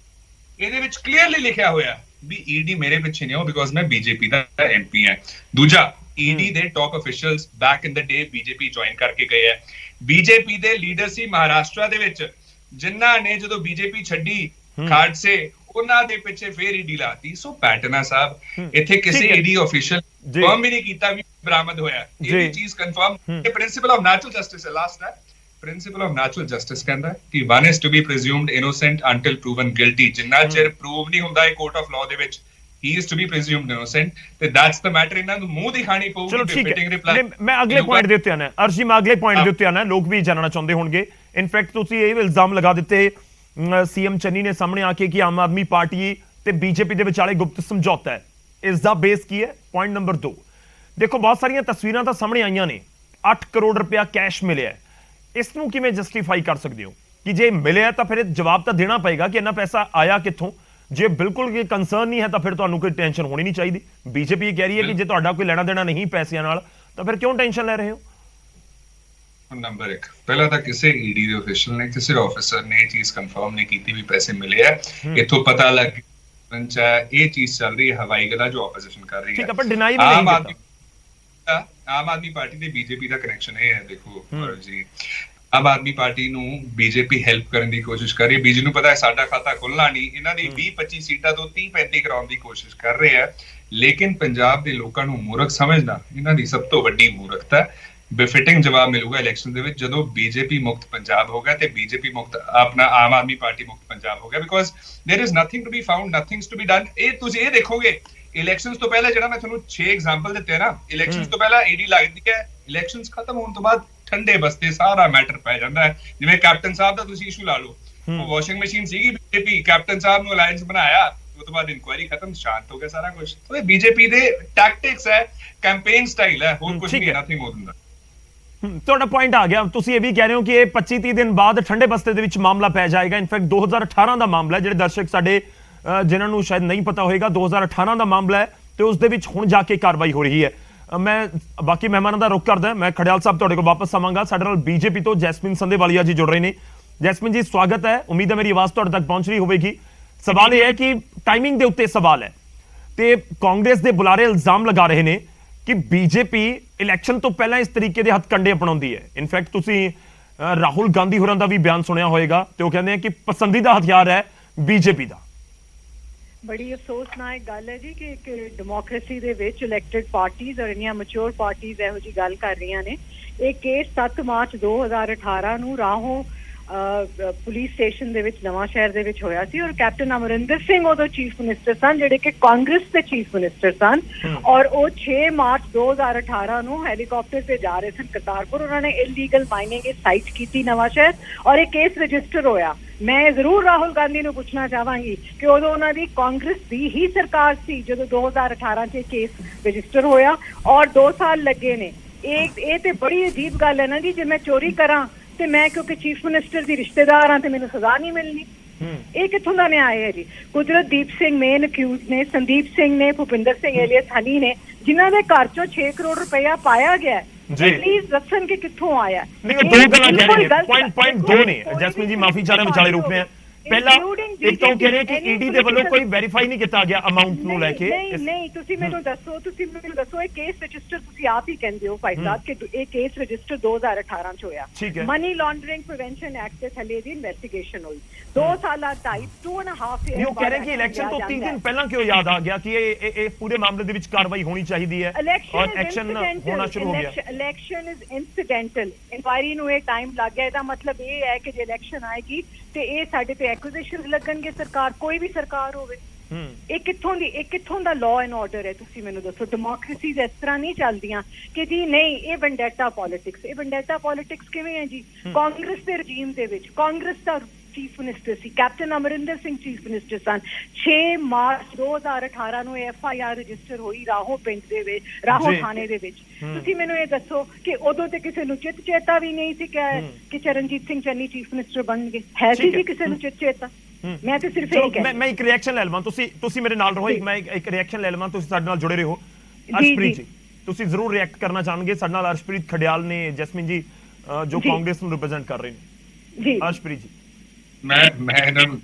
ਇਹਦੇ ਵਿੱਚ ਕਲੀਅਰਲੀ ਲਿਖਿਆ ਹੋਇਆ ਵੀ ਈਡੀ ਮੇਰੇ ਪਿੱਛੇ ਨਹੀਂ ਹੋ ਬਿਕੋਜ਼ ਮੈਂ ਬੀਜੇਪੀ ਦਾ ਐਮਪੀ ਹਾਂ। ਦੂਜਾ, ਈਡੀ ਦੇ ਟੌਪ ਅਫੀਸ਼ੀਅਲਸ ਬੈਕ ਇਨ ਦ ਡੇ ਬੀਜੇਪੀ ਜੁਆਇਨ ਕਰਕੇ ਗਏ ਹੈ। ਬੀਜੇਪੀ ਦੇ ਲੀਡਰ ਸੀ ਮਹਾਰਾਸ਼ਟਰ ਦੇ ਵਿੱਚ ਜਿਨ੍ਹਾਂ ਨੇ ਜਦੋਂ ਬੀਜੇਪੀ ਛੱਡੀ ਖਾੜਸੇ, ਉਹਨਾਂ ਦੇ ਪਿੱਛੇ ਫੇਰ ਈਡੀ ਲਾਤੀ। ਸੋ ਪੈਟਨਾ ਸਾਹਿਬ ਇੱਥੇ ਕਿਸੇ ਈਡੀ ਅਫੀਸ਼ੀਅਲ ਕਨਫਰਮ ਵੀ ਨਹੀਂ ਕੀਤਾ ਵੀ ਬਰਾਮਦ ਹੋਇਆ, ਇਹ ਵੀ ਚੀਜ਼ ਕਨਫਰਮ। ਇਹ ਪ੍ਰਿੰਸੀਪਲ ਆਫ ਨੈਚੁਰਲ ਜਸਟਿਸ ਹੈ, ਲਾਸਟ ਹੈ ਪ੍ਰਿੰਸੀਪਲ ਆਫ ਨੈਚੁਰਲ ਜਸਟਿਸ ਕਹਿੰਦਾ ਕਿ one is to be presumed innocent until proven guilty. ਜਿੰਨਾ ਚਿਰ ਪ੍ਰੂਵ ਨਹੀਂ ਹੁੰਦਾ ਇਹ ਕੋਰਟ ਆਫ ਲਾਅ ਦੇ ਵਿੱਚ, he is to be presumed innocent, ਤੇ that's the matter। ਇਹਨਾਂ ਨੂੰ ਮੂੰਹ ਦਿਖਾਣੀ ਪਊਗੀ। ਚਲੋ ਠੀਕ ਹੈ, ਮੈਂ ਅਗਲੇ ਪੁਆਇੰਟ ਦੇ ਉੱਤੇ ਆਣਾ ਅਰਜੀ, ਮੈਂ ਅਗਲੇ ਪੁਆਇੰਟ ਦੇ ਉੱਤੇ ਆਣਾ, ਲੋਕ ਵੀ ਜਾਣਨਾ ਚਾਹੁੰਦੇ ਹੋਣਗੇ। ਇਨਫੈਕਟ ਤੁਸੀਂ ਇਹ ਇਲਜ਼ਾਮ ਲਗਾ ਦਿੱਤੇ ਸੀਐਮ ਚੰਨੀ ਨੇ ਸਾਹਮਣੇ ਆ ਕੇ ਕਿ ਆਮ ਆਦਮੀ ਪਾਰਟੀ ਤੇ ਬੀਜੇਪੀ ਦੇ ਵਿਚਾਲੇ ਗੁਪਤ ਸਮਝੌਤਾ ਹੈ। ਇਸ ਦਾ ਬੇਸ ਕੀ ਹੈ? ਪੁਆਇੰਟ ਨੰਬਰ 2, ਦੇਖੋ ਬਹੁਤ ਸਾਰੀਆਂ ਤਸਵੀਰਾਂ ਤਾਂ ਸਾਹਮਣੇ ਆਈਆਂ ਨੇ, 8 ਕਰੋੜ ਰੁਪਇਆ ਕੈਸ਼ ਮਿਲਿਆ, ਇਸ ਨੂੰ ਕਿਵੇਂ ਜਸਟੀਫਾਈ ਕਰ ਸਕਦੇ ਹੋ ਕਿ ਜੇ ਮਿਲਿਆ ਤਾਂ ਫਿਰ ਜਵਾਬ ਤਾਂ ਦੇਣਾ ਪਏਗਾ ਕਿ ਇੰਨਾ ਪੈਸਾ ਆਇਆ ਕਿੱਥੋਂ। ਜੇ ਬਿਲਕੁਲ ਕੰਸਰਨ ਨਹੀਂ ਹੈ ਤਾਂ ਫਿਰ ਤੁਹਾਨੂੰ ਕੋਈ ਟੈਨਸ਼ਨ ਹੋਣੀ ਨਹੀਂ ਚਾਹੀਦੀ। ਬੀਜੇਪੀ ਇਹ ਕਹਿ ਰਹੀ ਹੈ ਕਿ ਜੇ ਤੁਹਾਡਾ ਕੋਈ ਲੈਣਾ ਦੇਣਾ ਨਹੀਂ ਪੈਸਿਆਂ ਨਾਲ ਤਾਂ ਫਿਰ ਕਿਉਂ ਟੈਨਸ਼ਨ ਲੈ ਰਹੇ ਹੋ? ਨੰਬਰ 1, ਪਹਿਲਾਂ ਤਾਂ ਕਿਸੇ ਈਡੀ ਦੇ ਅਫੀਸ਼ੀਅਲ ਨੇ, ਕਿਸੇ ਆਫੀਸਰ ਨੇ ਇਹ ਚੀਜ਼ ਕਨਫਰਮ ਨਹੀਂ ਕੀਤੀ ਵੀ ਪੈਸੇ ਮਿਲੇ ਆ। ਇੱਥੋਂ ਪਤਾ ਲੱਗ ਇਹ ਚੀਜ਼ ਚੱਲ ਰਹੀ ਹੈ ਹਵਾਈ ਗੱਲਾਂ ਜੋ ਆਪੋਜੀਸ਼ਨ ਕਰ ਰਹੀ ਹੈ। ਠੀਕ ਹੈ, ਪਰ ਡਿਨਾਈ ਵੀ ਨਹੀਂ ਕੀਤਾ। ਆਮ ਆਦਮੀ ਪਾਰਟੀ ਤੇ ਬੀਜੇਪੀ ਦਾ ਕਨੈਕਸ਼ਨ ਇਹ ਹੈ, ਦੇਖੋ ਜੀ ਆਮ ਆਦਮੀ ਪਾਰਟੀ ਨੂੰ ਬੀਜੇਪੀ ਹੈਲਪ ਕਰਨ ਦੀ ਕੋਸ਼ਿਸ਼ ਕਰ ਰਹੀ ਹੈ। ਬੀਜੇਪੀ ਨੂੰ ਪਤਾ ਹੈ ਸਾਡਾ ਖਾਤਾ ਖੁੱਲਣਾ ਨਹੀਂ, ਇਹਨਾਂ ਦੀ 20-25 ਸੀਟਾਂ ਤੋਂ 30-35 ਕਰਾਉਣ ਦੀ ਕੋਸ਼ਿਸ਼ ਕਰ ਰਹੇ ਹੈ। ਲੇਕਿਨ ਪੰਜਾਬ ਦੇ ਲੋਕਾਂ ਨੂੰ ਮੂਰਖ ਸਮਝਣਾ ਇਹਨਾਂ ਦੀ ਸਭ ਤੋਂ ਵੱਡੀ ਮੂਰਖਤਾ ਹੈ। ਬੇਫਿਟਿੰਗ ਜਵਾਬ ਮਿਲੂਗਾ ਇਲੈਕਸ਼ਨ ਦੇ ਵਿੱਚ ਜਦੋਂ ਬੀਜੇਪੀ ਮੁਕਤ ਪੰਜਾਬ ਹੋਗਾ ਤੇ ਬੀਜੇਪੀ ਮੁਕਤ ਆਪਣਾ ਆਮ ਆਦਮੀ ਪਾਰਟੀ ਮੁਕਤ ਪੰਜਾਬ ਹੋਗਾ, because there is nothing to be found, nothings to be done. ਇਹ ਤੁਸੀਂ ਇਹ ਦੇਖੋਗੇ ਇਲੈਕਸ਼ਨਸ ਤੋਂ ਪਹਿਲਾਂ, ਜਿਹੜਾ ਮੈਂ ਤੁਹਾਨੂੰ 6 ਐਗਜ਼ਾਮਪਲ ਦਿੱਤੇ ਨਾ, ਇਲੈਕਸ਼ਨਸ ਤੋਂ ਪਹਿਲਾਂ ਈਡੀ ਲੱਗਦੀ ਹੈ, ਇਲੈਕਸ਼ਨਸ ਖਤਮ ਹੋਣ ਤੋਂ ਬਾਅਦ ਠੰਡੇ ਬਸਤੇ ਸਾਰਾ ਮੈਟਰ ਪੈ ਜਾਂਦਾ ਹੈ। ਜਿਵੇਂ ਕੈਪਟਨ ਸਾਹਿਬ ਦਾ ਤੁਸੀਂ ਇਸ਼ੂ ਲਾ ਲਓ, ਉਹ ਵਾਸ਼ਿੰਗ ਮਸ਼ੀਨ ਸੀਗੀ ਬੀਜੇਪੀ, ਕੈਪਟਨ ਸਾਹਿਬ ਨੂੰ ਅਲਾਈਅੰਸ ਬਣਾਇਆ, ਉਸ ਤੋਂ ਬਾਅਦ ਇਨਕੁਆਇਰੀ ਖਤਮ, ਸ਼ਾਂਤ ਹੋ ਗਿਆ ਸਾਰਾ ਕੁਝ। ਸੋ ਇਹ ਬੀਜੇਪੀ ਦੇ ਟੈਕਟਿਕਸ ਹੈ, ਕੈਂਪੇਨ ਸਟਾਈਲ ਹੈ, ਹੋਰ ਕੁਝ ਨਹੀਂ, ਨਥਿੰਗ ਮੋਰ ਦੈਨ ਦੈਟ। ਤੁਹਾਡਾ ਪੁਆਇੰਟ ਆ ਗਿਆ। ਤੁਸੀਂ ਇਹ ਵੀ ਕਹਿ ਰਹੇ ਹੋ ਕਿ ਇਹ 25-30 ਦਿਨ ਬਾਅਦ ਠੰਡੇ ਬਸਤੇ ਦੇ ਵਿੱਚ ਮਾਮਲਾ ਪੈ ਜਾਏਗਾ। ਇਨਫੈਕਟ 2018 ਦਾ ਮਾਮਲਾ ਹੈ, ਜਿਹੜੇ ਦਰਸ਼ਕ ਸਾਡੇ ਜਿਨ੍ਹਾਂ ਨੂੰ ਸ਼ਾਇਦ ਨਹੀਂ ਪਤਾ ਹੋਏਗਾ, 2018 ਦਾ ਮਾਮਲਾ ਹੈ ਤੇ ਉਸ ਦੇ ਵਿੱਚ ਹੁਣ ਜਾ ਕੇ ਕਾਰਵਾਈ ਹੋ ਰਹੀ ਹੈ। ਮੈਂ ਬਾਕੀ ਮਹਿਮਾਨਾਂ ਦਾ ਰੁਖ ਕਰਦਾ, ਮੈਂ ਖੜਿਆਲ ਸਾਹਿਬ ਤੁਹਾਡੇ ਕੋਲ ਵਾਪਸ ਆਵਾਂਗਾ। ਸਾਡੇ ਨਾਲ ਬੀਜੇਪੀ ਤੋਂ ਜੈਸਮੀਨ ਸੰਧੇਵਾਲੀਆ ਜੀ ਜੁੜ ਰਹੇ ਨੇ। ਜੈਸਮੀਨ ਜੀ ਸਵਾਗਤ ਹੈ, ਉਮੀਦ ਹੈ ਮੇਰੀ ਆਵਾਜ਼ ਤੁਹਾਡੇ ਤੱਕ ਪਹੁੰਚ ਰਹੀ ਹੋਵੇਗੀ। ਸਵਾਲ ਇਹ ਹੈ ਕਿ ਟਾਈਮਿੰਗ ਦੇ ਉੱਤੇ ਸਵਾਲ ਹੈ ਤੇ ਕਾਂਗਰਸ ਦੇ ਬੁਲਾਰੇ ਇਲਜ਼ਾਮ ਲਗਾ ਰਹੇ ਨੇ ਕਿ ਬੀਜੇਪੀ ਇਲੈਕਸ਼ਨ ਤੋਂ ਪਹਿਲਾਂ ਇਸ ਤਰੀਕੇ ਦੇ ਹੱਥਕੰਡੇ ਅਪਣਾਉਂਦੀ ਹੈ। ਇਨਫੈਕਟ ਤੁਸੀਂ ਰਾਹੁਲ ਗਾਂਧੀ ਹੋਰਾਂ ਦਾ ਵੀ ਬਿਆਨ ਸੁਣਿਆ ਹੋਏਗਾ ਤੇ ਉਹ ਕਹਿੰਦੇ ਆ ਕਿ ਪਸੰਦੀਦਾ ਹਥਿਆਰ ਹੈ ਬੀਜੇਪੀ ਦਾ। ਬੜੀ ਅਫਸੋਸਨਾਕ ਗੱਲ ਹੈ ਜੀ ਕਿ ਇੱਕ ਡੈਮੋਕ੍ਰੇਸੀ ਦੇ ਵਿੱਚ ਇਲੈਕਟਿਡ ਪਾਰਟੀਆਂ ਔਰ ਇੰਨੀਆਂ ਮੈਚੁਰ ਪਾਰਟੀਆਂ ਇਹੋ ਜਿਹੀ ਗੱਲ ਕਰ ਰਹੀਆਂ ਨੇ। ਇਹ ਕੇਸ 7 ਮਾਰਚ 2018 ਨੂੰ ਰਾਹੋਂ ਪੁਲਿਸ ਸਟੇਸ਼ਨ ਦੇ ਵਿੱਚ ਨਵਾਂ ਸ਼ਹਿਰ ਦੇ ਵਿੱਚ ਹੋਇਆ ਸੀ ਔਰ ਕੈਪਟਨ ਅਮਰਿੰਦਰ ਸਿੰਘ ਉਦੋਂ ਚੀਫ ਮਿਨਿਸਟਰ ਸਨ, ਜਿਹੜੇ ਕਿ ਕਾਂਗਰਸ ਦੇ ਚੀਫ ਮਿਨਿਸਟਰ ਸਨ, ਔਰ ਉਹ 6 ਮਾਰਚ 2018 ਨੂੰ ਹੈਲੀਕਾਪਟਰ ਤੇ ਜਾ ਰਹੇ ਸਨ ਕਰਤਾਰਪੁਰ। ਉਹਨਾਂ ਨੇ ਇਲੀਗਲ ਮਾਈਨਿੰਗ ਸਾਈਟ ਕੀਤੀ ਨਵਾਂ ਸ਼ਹਿਰ ਔਰ ਇਹ ਕੇਸ ਰਜਿਸਟਰ ਹੋਇਆ। ਮੈਂ ਜ਼ਰੂਰ ਰਾਹੁਲ ਗਾਂਧੀ ਨੂੰ ਪੁੱਛਣਾ ਚਾਹਾਂਗੀ ਕਿ ਉਦੋਂ ਉਹਨਾਂ ਦੀ ਕਾਂਗਰਸ ਦੀ ਹੀ ਸਰਕਾਰ ਸੀ ਜਦੋਂ 2018 ਚ ਕੇਸ ਰਜਿਸਟਰ ਹੋਇਆ ਔਰ 2 ਸਾਲ ਲੱਗੇ ਨੇ। ਇਹ ਤੇ ਬੜੀ ਅਜੀਬ ਗੱਲ ਹੈ ਨਾ ਜੀ, ਜੇ ਮੈਂ ਚੋਰੀ ਕਰਾਂ ਤੇ ਮੈਂ ਕਿਉਂਕਿ ਚੀਫ ਮਿਨਿਸਟਰ ਦੀ ਰਿਸ਼ਤੇਦਾਰ ਹਾਂ ਤੇ ਮੈਨੂੰ ਸਜ਼ਾ ਨਹੀਂ ਮਿਲਣੀ। ਇਹ ਕਿੱਥੋਂ ਦਾ ਨਿਆਂ ਹੈ ਜੀ? ਕੁਦਰਤਦੀਪ ਸਿੰਘ ਮੇਨ ਅਕਿਊਜ਼ ਨੇ, ਸੰਦੀਪ ਸਿੰਘ ਨੇ, ਭੁਪਿੰਦਰ ਸਿੰਘ ਏਲੀਅਸ ਹਨੀ ਨੇ, ਜਿਨ੍ਹਾਂ ਦੇ ਘਰ ਚੋਂ 6 ਕਰੋੜ ਰੁਪਇਆ ਪਾਇਆ ਗਿਆ ਹੈ। ਪਲੀਜ਼ ਦੱਸਣ ਕਿ ਕਿੱਥੋਂ ਆਇਆ। ਪੁਆਇੰਟ 2 ਨੇ ਜੈਸਮੀਨ ਜੀ, ਮਾਫੀ ਚਾਹ ਰਿਹਾ ਵਿਚਾਲੇ ਰੁਕ ਰਹੇ ਪਹਿਲਾਂ including ਇੱਕ ਤਾਂ ਉਹ ਕਹਿ ਰਹੇ ਕਿ any ਈਡੀ ਦੇ ਵੱਲੋਂ political- ਕੋਈ ਵੈਰੀਫਾਈ ਨਹੀਂ ਕੀਤਾ ਗਿਆ ਅਮਾਉਂਟ ਨੂੰ ਲੈ ਕੇ ਨਹੀਂ ਤੁਸੀਂ ਮੈਨੂੰ ਦੱਸੋ ਇਹ ਕੇਸ ਰਜਿਸਟਰ ਤੁਸੀਂ ਆਪ ਹੀ ਕਹਿੰਦੇ ਹੋ ਭਾਈ ਸਾਹਿਬ ਕਿ ਇਹ ਕੇਸ ਰਜਿਸਟਰ 2018 ਚ ਹੋਇਆ ਠੀਕ ਹੈ। ਮਨੀ ਲਾਂਡਰਿੰਗ ਪ੍ਰੀਵੈਂਸ਼ਨ ਐਕਟ ਦੇ ਥੱਲੇ ਦੀ ਇਨਵੈਸਟੀਗੇਸ਼ਨ ਹੋਈ 2 ਸਾਲਾਂ ਟਾਈਪ 2.5 ਇਹ ਉਹ ਕਹਿ ਰਹੇ ਕਿ ਇਲੈਕਸ਼ਨ ਤੋਂ 3 ਦਿਨ ਪਹਿਲਾਂ ਕਿਉਂ ਯਾਦ ਆ ਗਿਆ ਕਿ ਇਹ ਪੂਰੇ ਮਾਮਲੇ ਦੇ ਵਿੱਚ ਕਾਰਵਾਈ ਹੋਣੀ ਚਾਹੀਦੀ ਹੈ ਔਰ ਐਕਸ਼ਨ ਹੋਣਾ ਸ਼ੁਰੂ ਹੋ ਗਿਆ। ਇਲੈਕਸ਼ਨ ਇਜ਼ ਇਨਸੀਡੈਂਟਲ ਇਨਕੁਆਇਰੀ ਨੂੰ ਇਹ ਟਾਈਮ ਲੱਗ ਗਿਆ। ਇਹਦਾ ਮਤਲਬ ਇਹ ਹੈ ਕਿ ਜੇ ਇਲੈਕਸ਼ਨ ਆਏਗੀ ਤੇ ਇਹ ਸਾਡੇ ਤੇ ਐਕੁਜ਼ੀਸ਼ਨ ਲੱਗਣਗੇ ਸਰਕਾਰ ਕੋਈ ਵੀ ਸਰਕਾਰ ਹੋਵੇ। ਇਹ ਕਿੱਥੋਂ ਦਾ ਲਾਅ ਐਂਡ ਆਰਡਰ ਹੈ ਤੁਸੀਂ ਮੈਨੂੰ ਦੱਸੋ। ਡੈਮੋਕ੍ਰੇਸੀਜ਼ ਇਸ ਤਰ੍ਹਾਂ ਨਹੀਂ ਚੱਲਦੀਆਂ ਕਿ ਜੀ ਨਹੀਂ ਇਹ ਵੈਂਡੇਟਾ ਪੋਲਿਟਿਕਸ ਕਿਵੇਂ ਹੈ ਜੀ। ਕਾਂਗਰਸ ਦੇ ਰਜੀਮ ਦੇ ਵਿੱਚ ਕਾਂਗਰਸ ਦਾ ਚੀਫ ਮਿਨਿਸਟਰ ਸੀ captain Amarinder Singh chief minister ਸਨ। 6 ਮਾਰਚ 2018 ਨੂੰ FIR ਰਜਿਸਟਰ ਹੋਈ ਰਾਹੋਂ ਪਿੰਡ ਦੇ ਵਿੱਚ ਰਾਹੋਂ ਥਾਣੇ ਦੇ ਵਿੱਚ। ਤੁਸੀਂ ਮੈਨੂੰ ਇਹ ਦੱਸੋ ਕਿ ਉਦੋਂ ਤੇ ਕਿਸੇ ਨੂੰ ਚੇਤਾ ਵੀ ਨਹੀਂ ਸੀ ਕਿ ਚਰਨਜੀਤ ਸਿੰਘ ਚੰਨੀ ਚੀਫ ਮਿਨਿਸਟਰ ਬਣਨਗੇ। ਹੈ ਸੀ ਜੀ ਕਿਸੇ ਨੂੰ ਚੇਤਾ? ਮੈਂ ਤੇ ਸਿਰਫ ਇਹ ਕਹਿੰਦਾ ਮੈਂ ਇੱਕ ਰਿਐਕਸ਼ਨ ਲੈ ਲਵਾਂ ਤੁਸੀਂ ਮੇਰੇ ਨਾਲ ਰਹੋ ਮੈਂ ਇੱਕ ਰਿਐਕਸ਼ਨ ਲੈ ਲਵਾਂ ਤੁਸੀਂ ਸਾਡੇ ਨਾਲ ਜੁੜੇ ਰਹੋ। ਅਰਸ਼ਪ੍ਰੀਤ ਜੀ ਤੁਸੀਂ ਜ਼ਰੂਰ ਰਿਐਕਟ ਕਰਨਾ ਚਾਹਣਗੇ ਸਾਡੇ ਨਾਲ ਅਰਸ਼ਪ੍ਰੀਤ ਖੜਿਆਲ ਨੇ ਜੈਸਮੀਨ ਜੀ ਜੋ ਕਾਂਗਰਸ ਨੂੰ ਰਿਪਰੈਜ਼ੈਂਟ ਕਰ ਰਹੇ ਨੇ ਜੀ। ਅਰਸ਼ਪ੍ਰੀਤ ਜੀ ਮੈਂ ਇਹਨਾਂ ਨੂੰ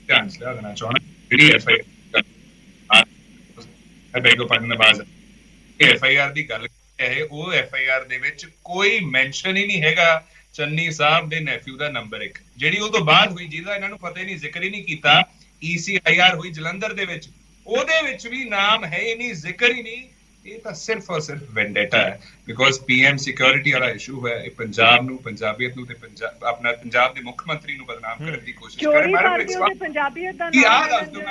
ਧਿਆਨ ਚ ਲਿਆ ਦੇਣਾ ਚਾਹੁੰਦਾ ਜਿਹੜੀ FIR ਦੀ ਗੱਲ ਹੈ ਉਹ FIR ਦੇ ਵਿੱਚ ਕੋਈ ਮੈਂਸ਼ਨ ਹੀ ਨਹੀਂ ਹੈਗਾ ਚੰਨੀ ਸਾਹਿਬ ਦੇ ਨੈਫਿਊ ਦਾ ਨੰਬਰ 1 ਜਿਹੜੀ ਉਹ ਤੋਂ ਬਾਅਦ ਹੋਈ ਜਿਹਦਾ ਇਹਨਾਂ ਨੂੰ ਪਤਾ ਹੀ ਨਹੀਂ ਜ਼ਿਕਰ ਹੀ ਨਹੀਂ ਕੀਤਾ ECIR ਹੋਈ ਜਲੰਧਰ ਦੇ ਵਿੱਚ ਉਹਦੇ ਵਿੱਚ ਵੀ ਨਾਮ ਹੈ ਹੀ ਨਹੀਂ ਜ਼ਿਕਰ ਹੀ ਨਹੀਂ। ਇਹ ਤਾਂ ਸਿਰਫ ਔਰ ਸਿਰਫ ਵੈਂਡੇਟਾ ਹੈ ਬਿਕੋਜ਼ PM ਸਿਕਿਉਰਿਟੀ ਵਾਲਾ ਇਸ਼ੂ ਹੈ। ਇਹ ਪੰਜਾਬ ਨੂੰ ਪੰਜਾਬੀਅਤ ਨੂੰ ਤੇ ਆਪਣਾ ਪੰਜਾਬ ਦੇ ਮੁੱਖ ਮੰਤਰੀ ਨੂੰ ਬਦਨਾਮ ਕਰਨ ਦੀ ਕੋਸ਼ਿਸ਼ ਕਰ ਰਹੇ ਮੈਡਮ। ਪੰਜਾਬੀਅਤ ਦਾ ਕੀ ਆਹ ਦੱਸ ਦਿਓ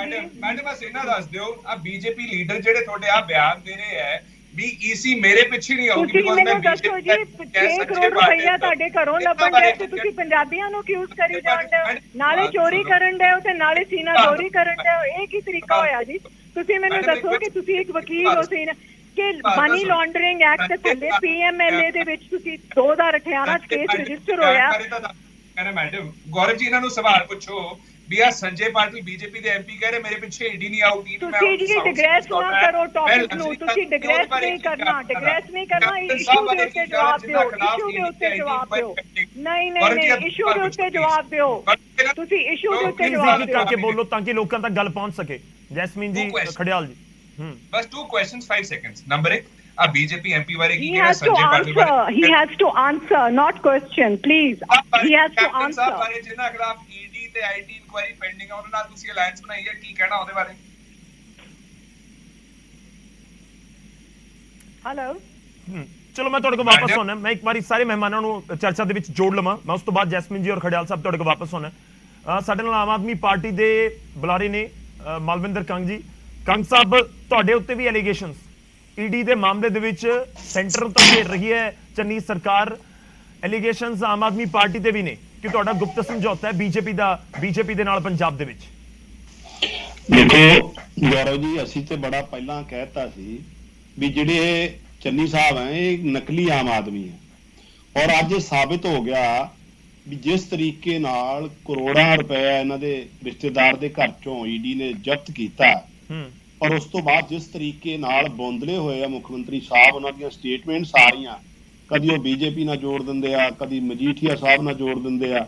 ਮੈਡਮ ਬਸ ਇਹਨਾਂ ਦੱਸ ਦਿਓ ਆ BJP ਲੀਡਰ ਜਿਹੜੇ ਤੁਹਾਡੇ ਆ ਬਿਆਨ ਦੇ ਰਹੇ ਹੈ ਵੀ EC ਮੇਰੇ ਪਿੱਛੇ ਨਹੀਂ ਆਉਗੀ ਬਿਕੋਜ਼ ਮੈਂ ਦੱਸੋ ਜੀ 6 ਕਰੋੜ ਰੁਪਈਆ ਤੁਹਾਡੇ ਘਰੋਂ ਲੱਭਣ ਦੇ ਤੇ ਤੁਸੀਂ ਪੰਜਾਬੀਆਂ ਨੂੰ ਕਿਊਜ਼ ਕਰੀ ਜਾਂਦੇ ਨਾਲੇ ਚੋਰੀ ਕਰਨ ਦੇ ਤੇ ਨਾਲੇ ਸੀਨਾ ਚੋਰੀ ਕਰਨ ਦੇ। ਇਹ ਕੀ ਤਰੀਕਾ ਹੋਇਆ ਜੀ? ਤੁਸੀਂ ਮੈਨੂੰ ਦੱਸੋ ਕਿ ਤੁਸੀਂ ਇੱਕ ਵਕੀਲ ਹੋ ਸੀਨਾ ਕਿ ਮਨੀ ਲਾਂਡਰਿੰਗ ਐਕਟ ਦੇ ਥੱਲੇ PMLA ਦੇ ਵਿੱਚ ਤੁਸੀਂ 2018 ਚ ਕੇਸ ਰਜਿਸਟਰ ਹੋਇਆ। ਕਹਿੰਦਾ ਮੈਡਮ ਗੌਰਵ ਜੀ ਇਹਨਾਂ ਨੂੰ ਸਵਾਲ ਪੁੱਛੋ ਵੀ ਆ ਸੰਜੇ ਪਾਟਿਲ BJP ਦੇ MP ਕਹਿ ਰਹੇ ਮੇਰੇ ਪਿੱਛੇ ਈਡੀ ਨਹੀਂ ਆਊਗੀ। ਤੁਸੀਂ ਜੀ ਡਿਗਰੈਸ ਨਾ ਕਰੋ ਟੌਪਿਕ ਨੂੰ। ਤੁਸੀਂ ਡਿਗਰੈਸ ਨਹੀਂ ਕਰਨਾ ਇਸ਼ੂ ਦੇ ਉੱਤੇ ਜਵਾਬ ਦਿਓ। ਨਹੀਂ ਇਸ਼ੂ ਦੇ ਉੱਤੇ ਜਵਾਬ ਦਿਓ। ਤੁਸੀਂ ਇਸ਼ੂ ਦੇ ਉੱਤੇ ਜਵਾਬ ਦਿਓ ਕਰਕੇ ਬੋਲੋ ਤਾਂ ਕਿ ਲੋਕਾਂ ਤੱਕ ਗੱਲ ਪਹੁੰਚ ਸਕੇ। ਜੈਸਮੀਨ ਜੀ ਖੜਿਆਲ ਜੀ ਬਸ 2 questions 5 seconds ਨੰਬਰ 1 ਆ BJP MP ਬਾਰੇ ਕੀ he ਕਹਿਣਾ ਸੰਜੇ ਪਾਟਿਲ ਬਾਰੇ he has to answer not question please he has to answer ਬਾਰੇ ਜਿਨ੍ਹਾਂ ਖਿਲਾਫ ED ਤੇ IT ਇਨਕੁਆਇਰੀ ਪੈਂਡਿੰਗ ਆ ਉਹਨਾਂ ਨਾਲ ਤੁਸੀਂ ਅਲਾਈਅੰਸ ਬਣਾਈ ਹੈ ਕੀ ਕਹਿਣਾ ਉਹਦੇ ਬਾਰੇ? ਹੈਲੋ ਚਲੋ ਮੈਂ ਤੁਹਾਡੇ ਕੋਲ ਵਾਪਸ ਆਉਣਾ। ਮੈਂ ਇੱਕ ਵਾਰੀ ਸਾਰੇ ਮਹਿਮਾਨਾਂ ਨੂੰ ਚਰਚਾ ਦੇ ਵਿੱਚ ਜੋੜ ਲਵਾਂ। ਮੈਂ ਉਸ ਤੋਂ ਬਾਅਦ ਜੈਸਮੀਨ ਜੀ ਔਰ ਖੜਿਆਲ ਸਾਹਿਬ ਤੁਹਾਡੇ ਕੋਲ ਵਾਪਸ ਆਉਣਾ। ਸਾਡੇ ਨਾਲ ਆਮ ਆਦਮੀ ਪਾਰਟੀ ਦੇ ਬੁਲਾਰੇ ਨੇ ਮਾਲਵਿੰਦਰ ਕੰਗ ਜੀ। ਕੰਗ ਸਾਹਿਬ ਤੁਹਾਡੇ ਉੱਤੇ ਵੀ ਐਲੀਗੇਸ਼ਨਸ ਈਡੀ ਦੇ ਮਾਮਲੇ ਦੇ ਵਿੱਚ ਸੈਂਟਰ ਤੋਂ ਘੇਰ ਰਹੀ ਹੈ ਚੰਨੀ ਸਰਕਾਰ। ਐਲੀਗੇਸ਼ਨਸ ਆਮ ਆਦਮੀ ਪਾਰਟੀ ਤੇ ਵੀ ਨੇ ਕਿ ਤੁਹਾਡਾ ਗੁਪਤ ਸਮਝੌਤਾ ਹੈ ਬੀਜੇਪੀ ਦੇ ਨਾਲ ਪੰਜਾਬ ਦੇ ਵਿੱਚ। ਦੇਖੋ ਗੌਰਵ ਜੀ ਅਸੀਂ ਤੇ ਬੜਾ ਪਹਿਲਾਂ ਕਹਿਤਾ ਸੀ ਵੀ ਜਿਹੜੇ ਚੰਨੀ ਸਾਹਿਬ ਹੈ ਇਹ ਨਕਲੀ ਆਮ ਆਦਮੀ ਹੈ ਔਰ ਅੱਜ ਇਹ ਸਾਬਿਤ ਹੋ ਗਿਆ ਵੀ ਜਿਸ ਤਰੀਕੇ ਨਾਲ ਕਰੋੜਾਂ ਰੁਪਏ ਇਹਨਾਂ ਦੇ ਰਿਸ਼ਤੇਦਾਰ ਦੇ ਘਰ ਚੋਂ ਈਡੀ ਨੇ ਜ਼ਬਤ ਕੀਤਾ ਔਰ ਉਸ ਤੋਂ ਬਾਅਦ ਜਿਸ ਤਰੀਕੇ ਨਾਲ ਬੋਂਦਲੇ ਹੋਏ ਆ ਮੁੱਖ ਮੰਤਰੀ ਸਾਹਿਬ ਉਹਨਾਂ ਦੀਆਂ ਸਟੇਟਮੈਂਟ ਸਾਰੀਆਂ ਕਦੀ ਉਹ BJP ਨਾਲ ਜੋੜ ਦਿੰਦੇ ਆ ਕਦੀ ਮਜੀਠੀਆ ਸਾਹਿਬ ਨਾਲ ਜੋੜ ਦਿੰਦੇ ਆ।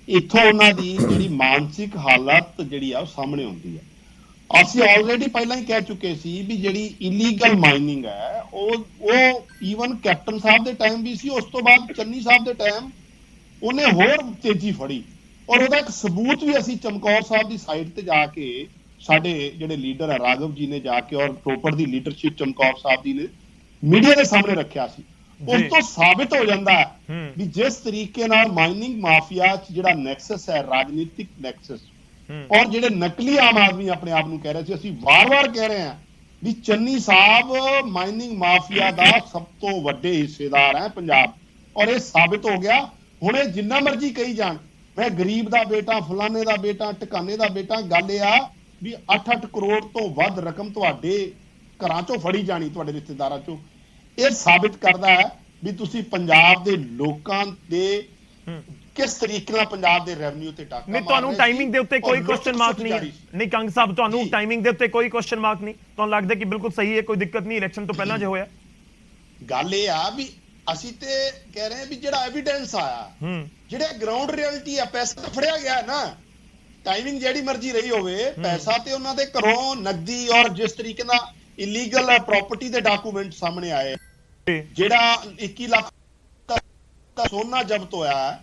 ਇੱਥੋਂ ਉਹਨਾਂ ਦੀ ਜਿਹੜੀ ਮਾਨਸਿਕ ਹਾਲਤ ਜਿਹੜੀ ਆ ਉਹ ਸਾਹਮਣੇ ਆਉਂਦੀ ਆ। ਅਸੀਂ ਆਲਰੇਡੀ ਪਹਿਲਾਂ ਹੀ ਕਹਿ ਚੁੱਕੇ ਸੀ ਵੀ ਜਿਹੜੀ ਇਲੀਗਲ ਮਾਈਨਿੰਗ ਹੈ ਉਹ ਈਵਨ ਕੈਪਟਨ ਸਾਹਿਬ ਦੇ ਟਾਈਮ ਵੀ ਸੀ। ਉਸ ਤੋਂ ਬਾਅਦ ਚੰਨੀ ਸਾਹਿਬ ਦੇ ਟਾਈਮ ਉਹਨੇ ਹੋਰ ਤੇਜ਼ੀ ਫੜੀ ਔਰ ਉਹਦਾ ਇੱਕ ਸਬੂਤ ਵੀ ਅਸੀਂ ਚਮਕੌਰ ਸਾਹਿਬ ਦੀ ਸਾਈਡ ਤੇ ਜਾ ਕੇ ਸਾਡੇ ਜਿਹੜੇ ਲੀਡਰ ਹੈ ਰਾਘਵ ਜੀ ਨੇ ਜਾ ਕੇ ਔਰ ਪ੍ਰੋਪਰ ਦੀ ਲੀਡਰਸ਼ਿਪ ਚਮਕੌਰ ਸਾਹਿਬ ਦੀ ਨੇ ਮੀਡੀਆ ਦੇ ਸਾਹਮਣੇ ਰੱਖਿਆ ਸੀ। ਉਸ ਤੋਂ ਸਾਬਿਤ ਹੋ ਜਾਂਦਾ ਹੈ ਵੀ ਜਿਸ ਤਰੀਕੇ ਨਾਲ ਮਾਈਨਿੰਗ ਮਾਫੀਆ ਚ ਜਿਹੜਾ ਨੈਕਸਸ ਹੈ ਰਾਜਨੀਤਿਕ ਨੈਕਸਸ ਔਰ ਜਿਹੜੇ ਨਕਲੀ ਆਮ ਆਦਮੀ ਆਪਣੇ ਆਪ ਨੂੰ ਕਹਿ ਰਹੇ ਸੀ ਅਸੀਂ ਵਾਰ-ਵਾਰ ਕਹਿ ਰਹੇ ਹਾਂ ਵੀ ਚੰਨੀ ਸਾਹਿਬ ਮਾਈਨਿੰਗ ਮਾਫੀਆ ਦਾ ਸਭ ਤੋਂ ਵੱਡੇ ਹਿੱਸੇਦਾਰ ਹੈ ਪੰਜਾਬ ਔਰ ਇਹ ਸਾਬਿਤ ਹੋ ਗਿਆ। ਹੁਣ ਇਹ ਜਿੰਨਾ ਮਰਜ਼ੀ ਕਹੀ ਜਾਣ ਮੈਂ ਗਰੀਬ ਦਾ ਬੇਟਾ ਫਲਾਣੇ ਦਾ ਬੇਟਾ ਟਿਕਾਣੇ ਦਾ ਬੇਟਾ ਗੱਲ ਇਹ ਆ ਵੀ 8-8 ਕਰੋੜ ਤੋਂ ਵੱਧ ਰਕਮ ਤੁਹਾਡੇ ਘਰਾਂ ਚੋਂ ਫੜੀ ਜਾਣੀ ਤੁਹਾਡੇ ਰਿਸ਼ਤੇਦਾਰਾਂ ਚੋਂ। ਇਹ ਸਾਬਿਤ ਕਰਦਾ ਹੈ ਵੀ ਤੁਸੀਂ ਪੰਜਾਬ ਦੇ ਲੋਕਾਂ ਦੇ ਕਿਸ ਤਰੀਕੇ ਨਾਲ ਪੰਜਾਬ ਦੇ ਰੈਵਨਿਊ ਤੇ ਟਾਕਾ ਨਹੀਂ। ਤੁਹਾਨੂੰ ਟਾਈਮਿੰਗ ਦੇ ਉੱਤੇ ਕੋਈ ਕੁਐਸਚਨ ਮਾਰਕ ਨਹੀਂ ਕੰਗ ਸਾਹਿਬ ਤੁਹਾਨੂੰ ਟਾਈਮਿੰਗ ਦੇ ਉੱਤੇ ਕੋਈ ਕੁਐਸਚਨ ਮਾਰਕ ਨਹੀਂ? ਤੁਹਾਨੂੰ ਲੱਗਦਾ ਕਿ ਬਿਲਕੁਲ ਸਹੀ ਹੈ ਕੋਈ ਦਿੱਕਤ ਨਹੀਂ ਇਲੈਕਸ਼ਨ ਤੋਂ ਪਹਿਲਾਂ ਜੇ ਹੋਇਆ? ਗੱਲ ਇਹ ਆ ਵੀ ਅਸੀਂ ਤੇ ਕਹਿ ਰਹੇ ਹਾਂ ਵੀ ਜਿਹੜਾ ਐਵੀਡੈਂਸ ਆਇਆ ਜਿਹੜੇ ਗਰਾਊਂਡ ਰਿਐਲਿਟੀ ਆ ਪੈਸਾ ਤਾਂ ਫੜਿਆ ਗਿਆ ਨਾ ਟਾਈਮਿੰਗ ਜਿਹੜੀ ਮਰਜ਼ੀ ਰਹੀ ਹੋਵੇ, ਪੈਸਾ ਤੇ ਉਹਨਾਂ ਦੇ ਘਰੋਂ ਨਕਦੀ ਔਰ ਜਿਸ ਤਰੀਕੇ ਨਾਲ ਇਲੀਗਲ ਪ੍ਰਾਪਰਟੀ ਦੇ ਡਾਕੂਮੈਂਟ ਸਾਹਮਣੇ ਆਏ, ਜਿਹੜਾ 21 ਲੱਖ ਦਾ ਸੋਨਾ ਜ਼ਬਤ ਹੋਇਆ,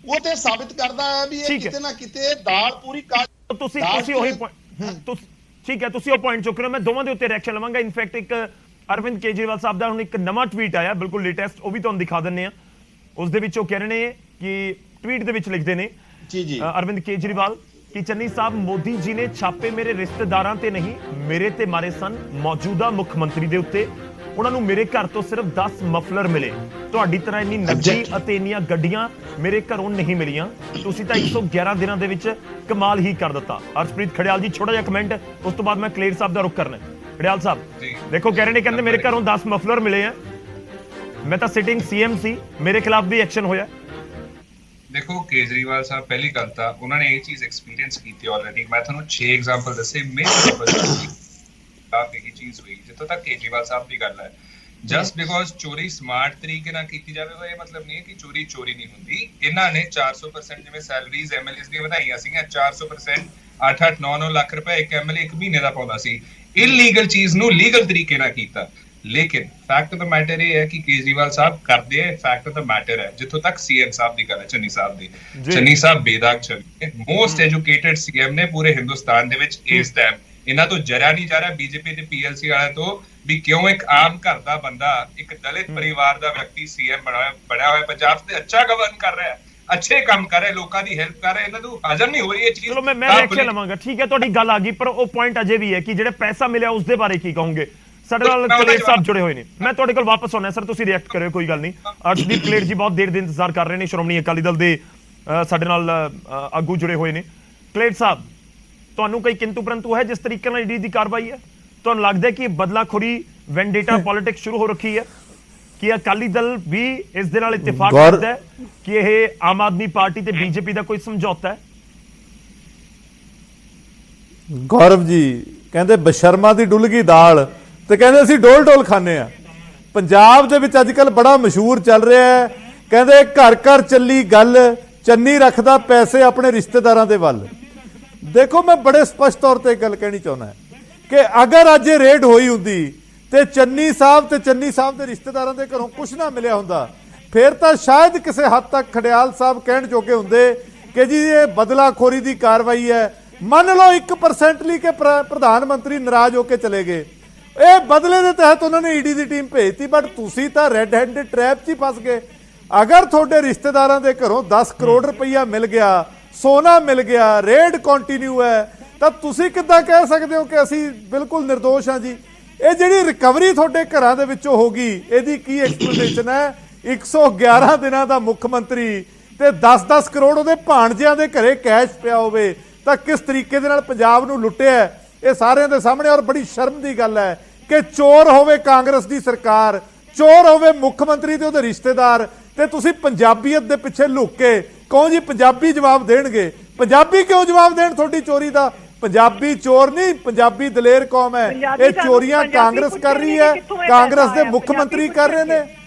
ਉਹ ਤੇ ਸਾਬਿਤ ਕਰਦਾ ਹੈ ਵੀ ਇਹ ਕਿਤੇ ਨਾ ਕਿਤੇ ਦਾਲ ਪੂਰੀ ਤੁਸੀਂ ਉਹੀ ਪੁਆਇੰਟ, ਠੀਕ ਹੈ, ਤੁਸੀਂ ਉਹ ਪੁਆਇੰਟ ਚੁੱਕ ਰਹੇ ਹੋ। ਮੈਂ ਦੋਵਾਂ ਦੇ ਉੱਤੇ ਰਿਐਕਸ਼ਨ ਲਵਾਂਗਾ। ਇਨਫੈਕਟ ਇੱਕ ਅਰਵਿੰਦ ਕੇਜਰੀਵਾਲ ਸਾਹਿਬ ਦਾ ਹੁਣ ਇੱਕ ਨਵਾਂ ਟਵੀਟ ਆਇਆ, ਬਿਲਕੁਲ ਲੇਟੈਸਟ, ਉਹ ਵੀ ਤੁਹਾਨੂੰ ਦਿਖਾ ਦਿੰਨੇ ਆ। ਉਸ ਦੇ ਵਿੱਚ ਉਹ ਕਹਿ ਰਹੇ ਨੇ ਕਿ ਟਵੀਟ ਦੇ ਵਿੱਚ ਲਿਖਦੇ ਨੇ ਜੀ ਅਰਵਿੰਦ ਕੇਜਰੀਵਾਲ ਕਿ ਚੰਨੀ ਸਾਹਿਬ, ਮੋਦੀ ਜੀ ਨੇ ਛਾਪੇ ਮੇਰੇ ਰਿਸ਼ਤੇਦਾਰਾਂ ਤੇ ਨਹੀਂ, ਮੇਰੇ ਤੇ ਮਾਰੇ ਸਨ। ਮੌਜੂਦਾ ਮੁੱਖ ਮੰਤਰੀ ਦੇ ਉੱਤੇ ਉਹਨਾਂ ਨੂੰ ਮੇਰੇ ਘਰ ਤੋਂ ਸਿਰਫ 10 ਮਫਲਰ ਮਿਲੇ। ਤੁਹਾਡੀ ਤਰ੍ਹਾਂ ਇੰਨੀ ਨਕਦੀ ਅਤੇ ਇੰਨੀਆਂ ਗੱਡੀਆਂ ਮੇਰੇ ਘਰੋਂ ਨਹੀਂ ਮਿਲੀਆਂ। ਤੁਸੀਂ ਤਾਂ 111 ਦਿਨਾਂ ਦੇ ਵਿੱਚ ਕਮਾਲ ਹੀ ਕਰ ਦਿੱਤਾ। ਅਰਸ਼ਪ੍ਰੀਤ ਖੜਿਆਲ ਜੀ, ਛੋਟਾ ਜਿਹਾ ਕਮੈਂਟ, ਉਸ ਤੋਂ ਬਾਅਦ ਮੈਂ ਕਲੇਰ ਸਾਹਿਬ ਦਾ ਰੁਖ ਕਰਨਾ। ਖੜਿਆਲ ਸਾਹਿਬ ਦੇਖੋ, ਕਹਿ ਰਹੇ ਨੇ, ਕਹਿੰਦੇ ਮੇਰੇ ਘਰੋਂ 10 ਮਫਲਰ ਮਿਲੇ ਆ, ਮੈਂ ਤਾਂ ਸਿਟਿੰਗ ਸੀਐਮ ਸੀ, ਮੇਰੇ ਖਿਲਾਫ ਵੀ ਐਕਸ਼ਨ ਹੋਇਆ। ਦੇਖੋ ਕੇਜਰੀਵਾਲ ਸਾਹਿਬ, ਪਹਿਲੀ ਗੱਲ ਤਾਂ ਉਹਨਾਂ ਨੇ ਇਹ ਚੀਜ਼ ਐਕਸਪੀਰੀਅੰਸ ਕੀਤੀ ਆਲਰੇਡੀ। ਮੈਂ ਤੁਹਾਨੂੰ 6 ਐਗਜ਼ਾਮਪਲ ਦੱਸੇ, ਮੇਰੀ ਕਾਫੀ ਹੀ ਚੀਜ਼ ਹੋਈ। ਜਿੱਥੋਂ ਤੱਕ ਕੇਜਰੀਵਾਲ ਸਾਹਿਬ ਦੀ ਗੱਲ ਹੈ, ਜਸਟ ਬਿਕੋਜ਼ ਚੋਰੀ ਸਮਾਰਟ ਤਰੀਕੇ ਨਾਲ ਕੀਤੀ ਜਾਵੇ, ਇਹ ਮਤਲਬ ਨਹੀਂ ਹੈ ਕਿ ਚੋਰੀ ਚੋਰੀ ਨਹੀਂ ਹੁੰਦੀ। ਇਹਨਾਂ ਨੇ 400% ਜਿਵੇਂ ਸੈਲਰੀਜ਼ ਐਮਐਲਏਸ ਦੀਆਂ ਵਧਾਈਆਂ ਸੀਗੀਆਂ, 400%, 8-8, 9-9 ਲੱਖ ਰੁਪਏ ਇੱਕ ਐਮਐਲਏ ਇੱਕ ਮਹੀਨੇ ਦਾ ਪਾਉਂਦਾ ਸੀ। ਇਲੀਗਲ ਚੀਜ਼ ਨੂੰ ਲੀਗਲ ਤਰੀਕੇ ਨਾਲ ਕੀਤਾ। ਲੇਕਿਨ ਫੈਕਟ ਆਫ ਦ ਮੈਟਰ ਇਹ ਹੈ ਕਿ ਕੇਜਰੀਵਾਲ ਸਾਹਿਬ ਕਰਦੇ ਹੈ, ਫੈਕਟ ਆਫ ਦ ਮੈਟਰ ਹੈ। ਜਿੱਥੋਂ ਤੱਕ ਸੀਐਮ ਸਾਹਿਬ ਦੀ ਗੱਲ ਹੈ, ਚੰਨੀ ਸਾਹਿਬ ਦੀ, ਚੰਨੀ ਸਾਹਿਬ ਬੇਦਾਗ ਚੱਲੇ, ਮੋਸਟ ਐਜੂਕੇਟਿਡ ਸੀਐਮ ਨੇ ਪੂਰੇ ਹਿੰਦੁਸਤਾਨ ਦੇ ਵਿੱਚ ਇਸ ਟਾਈਮ। ਇਹਨਾਂ ਤੋਂ ਜਰਿਆ ਨਹੀਂ ਜਾ ਰਿਹਾ ਬੀਜੇਪੀ ਤੇ ਪੀਐਲਸੀ ਵਾਲਿਆਂ ਤੋਂ ਵੀ ਕਿਉਂ ਇੱਕ ਆਮ ਘਰ ਦਾ ਬੰਦਾ, ਇੱਕ ਦਲਿਤ ਪਰਿਵਾਰ ਦਾ ਵਿਅਕਤੀ ਸੀਐਮ ਬਣਿਆ ਹੋਇਆ ਪੰਜਾਬ ਤੇ ਅੱਛਾ ਗਵਰਨ ਕਰ ਰਿਹਾ, ਅੱਛੇ ਕੰਮ ਕਰ ਰਿਹਾ, ਲੋਕਾਂ ਦੀ ਹੈਲਪ ਕਰ ਰਿਹਾ। ਇਹਨਾਂ ਨੂੰ ਹਾਜ਼ਰ ਨਹੀਂ ਹੋ ਰਹੀ ਇਹ ਚੀਜ਼। ਚਲੋ ਮੈਂ ਰਿਐਕਸ਼ਨ ਲਵਾਂਗਾ, ਠੀਕ ਹੈ, ਤੁਹਾਡੀ ਗੱਲ ਆ ਗਈ, ਪਰ ਉਹ ਪੁਆਇੰਟ ਅਜੇ ਵੀ ਹੈ ਕਿ ਜਿਹੜੇ ਪੈਸਾ ਮਿਲਿਆ ਉਸ ਦੇ ਬਾਰੇ ਕੀ ਕਹੋਗੇ? ਸਾਡੇ ਨਾਲ ਕਲੇਰ ਸਾਹਿਬ ਜੁੜੇ ਹੋਏ ਨੇ, ਮੈਂ ਤੁਹਾਡੇ ਕੋਲ ਵਾਪਸ ਆਉਣਾ ਸਰ, ਤੁਸੀਂ ਰਿਐਕਟ ਕਰਿਓ, ਕੋਈ ਗੱਲ ਨਹੀਂ। ਅਰਸ਼ਦੀਪ ਕਲੇਰ ਜੀ ਬਹੁਤ ਦੇਰ ਦੇ ਇੰਤਜ਼ਾਰ ਕਰ ਰਹੇ ਨੇ, ਸ਼੍ਰੋਮਣੀ ਅਕਾਲੀ ਦਲ ਦੇ ਸਾਡੇ ਨਾਲ ਆਗੂ ਜੁੜੇ ਹੋਏ ਨੇ। ਕਲੇਰ ਸਾਹਿਬ, ਤੁਹਾਨੂੰ ਕੋਈ ਕਿੰਤੂ ਪਰੰਤੂ ਹੈ ਜਿਸ ਤਰੀਕੇ ਨਾਲ ਈਡੀ ਦੀ ਕਾਰਵਾਈ ਹੈ? ਤੁਹਾਨੂੰ ਲੱਗਦਾ ਹੈ ਕਿ ਬਦਲਾਖੋਰੀ ਵੈਂਡੇਟਾ ਪੋਲਿਟਿਕਸ ਸ਼ੁਰੂ ਹੋ ਰੱਖੀ ਹੈ, ਕਿ ਅਕਾਲੀ ਦਲ ਵੀ ਇਸ ਦੇ ਨਾਲ ਇਤਫਾਕ ਕਰਦਾ ਹੈ ਕਿ ਇਹ ਆਮ ਆਦਮੀ ਪਾਰਟੀ ਤੇ ਬੀਜੇਪੀ ਦਾ ਕੋਈ ਸਮਝੌਤਾ ਹੈ? ਗੌਰਵ ਜੀ ਕਹਿੰਦੇ ਬਸ਼ਰਮਾ ਦੀ ਡੁੱਲ ਗਈ ਦਾਲ, ਤੇ ਕਹਿੰਦੇ ਅਸੀਂ ਡੋਲ ਡੋਲ ਖਾਂਦੇ ਆ। ਪੰਜਾਬ ਦੇ ਵਿੱਚ ਅੱਜ ਕੱਲ ਬੜਾ ਮਸ਼ਹੂਰ ਚੱਲ ਰਿਹਾ ਹੈ, ਕਹਿੰਦੇ ਘਰ ਘਰ ਚੱਲੀ ਗੱਲ, ਚੰਨੀ ਰੱਖਦਾ ਪੈਸੇ ਆਪਣੇ ਰਿਸ਼ਤੇਦਾਰਾਂ ਦੇ ਵੱਲ। ਦੇਖੋ, ਮੈਂ ਬੜੇ ਸਪਸ਼ਟ ਤੌਰ ਤੇ ਗੱਲ ਕਹਿਣੀ ਚਾਹੁੰਦਾ ਕਿ ਅਗਰ ਅੱਜ ਇਹ ਰੇਡ ਹੋਈ ਹੁੰਦੀ ਤੇ ਚੰਨੀ ਸਾਹਿਬ ਤੇ ਚੰਨੀ ਸਾਹਿਬ ਦੇ ਰਿਸ਼ਤੇਦਾਰਾਂ ਦੇ ਘਰੋਂ ਕੁਝ ਨਾ ਮਿਲਿਆ ਹੁੰਦਾ, ਫਿਰ ਤਾਂ ਸ਼ਾਇਦ ਕਿਸੇ ਹੱਦ ਤੱਕ ਖੜਿਆਲ ਸਾਹਿਬ ਕਹਿਣ ਜੋਗੇ ਹੁੰਦੇ ਕਿ ਜੀ ਇਹ ਬਦਲਾਖੋਰੀ ਦੀ ਕਾਰਵਾਈ ਹੈ। ਮੰਨ ਲਓ 1% ਲਈ ਕਿ ਪ੍ਰਧਾਨ ਮੰਤਰੀ ਨਾਰਾਜ਼ ਹੋ ਕੇ ਚਲੇ ਗਏ, ਇਹ ਬਦਲੇ ਦੇ ਤਹਿਤ ਉਹਨਾਂ ਨੇ ਈਡੀ ਦੀ ਟੀਮ ਭੇਜਤੀ, ਬਟ ਤੁਸੀਂ ਤਾਂ ਰੈੱਡ ਹੈਂਡਡ ਟ੍ਰੈਪ 'ਚ ਹੀ ਫਸ ਗਏ। ਅਗਰ ਤੁਹਾਡੇ ਰਿਸ਼ਤੇਦਾਰਾਂ ਦੇ ਘਰੋਂ 10 ਕਰੋੜ ਰੁਪਈਆ ਮਿਲ ਗਿਆ, ਸੋਨਾ ਮਿਲ ਗਿਆ, ਰੇਡ ਕੰਟੀਨਿਊ ਹੈ, ਤਾਂ ਤੁਸੀਂ ਕਿੱਦਾਂ ਕਹਿ ਸਕਦੇ ਹੋ ਕਿ ਅਸੀਂ ਬਿਲਕੁਲ ਨਿਰਦੋਸ਼ ਹਾਂ ਜੀ? ਇਹ ਜਿਹੜੀ ਰਿਕਵਰੀ ਤੁਹਾਡੇ ਘਰਾਂ ਦੇ ਵਿੱਚੋਂ ਹੋ ਗਈ, ਇਹਦੀ ਕੀ ਐਕਸਪਲੇਨੇਸ਼ਨ ਹੈ? 111 ਦਿਨਾਂ ਦਾ ਮੁੱਖ ਮੰਤਰੀ ਤੇ 10-10 ਕਰੋੜ ਉਹਦੇ ਭਾਣਜਿਆਂ ਦੇ ਘਰੇ ਕੈਸ਼ ਪਿਆ ਹੋਵੇ, ਤਾਂ ਕਿਸ ਤਰੀਕੇ ਦੇ ਨਾਲ ਪੰਜਾਬ ਨੂੰ ਲੁੱਟਿਆ, ਇਹ ਸਾਰਿਆਂ ਦੇ ਸਾਹਮਣੇ। ਔਰ ਬੜੀ ਸ਼ਰਮ ਦੀ ਗੱਲ ਹੈ ਕਿ ਚੋਰ ਹੋਵੇ ਕਾਂਗਰਸ ਦੀ ਸਰਕਾਰ, ਚੋਰ ਹੋਵੇ ਮੁੱਖ ਮੰਤਰੀ ਤੇ ਉਹਦੇ ਰਿਸ਼ਤੇਦਾਰ, ਤੇ ਤੁਸੀਂ ਪੰਜਾਬੀਅਤ ਦੇ ਪਿੱਛੇ ਲੁੱਕ ਕੇ ਕਹੋ ਜੀ ਪੰਜਾਬੀ ਜਵਾਬ ਦੇਣਗੇ। ਪੰਜਾਬੀ ਕਿਉਂ ਜਵਾਬ ਦੇਣ ਤੁਹਾਡੀ ਚੋਰੀ ਦਾ? ਪੰਜਾਬੀ ਚੋਰ ਨਹੀਂ, ਪੰਜਾਬੀ ਦਲੇਰ ਕੌਮ ਹੈ। ਇਹ ਚੋਰੀਆਂ ਕਾਂਗਰਸ ਕਰ ਰਹੀ ਹੈ, ਕਾਂਗਰਸ ਦੇ ਮੁੱਖ ਮੰਤਰੀ ਕਰ ਰਹੇ ਨੇ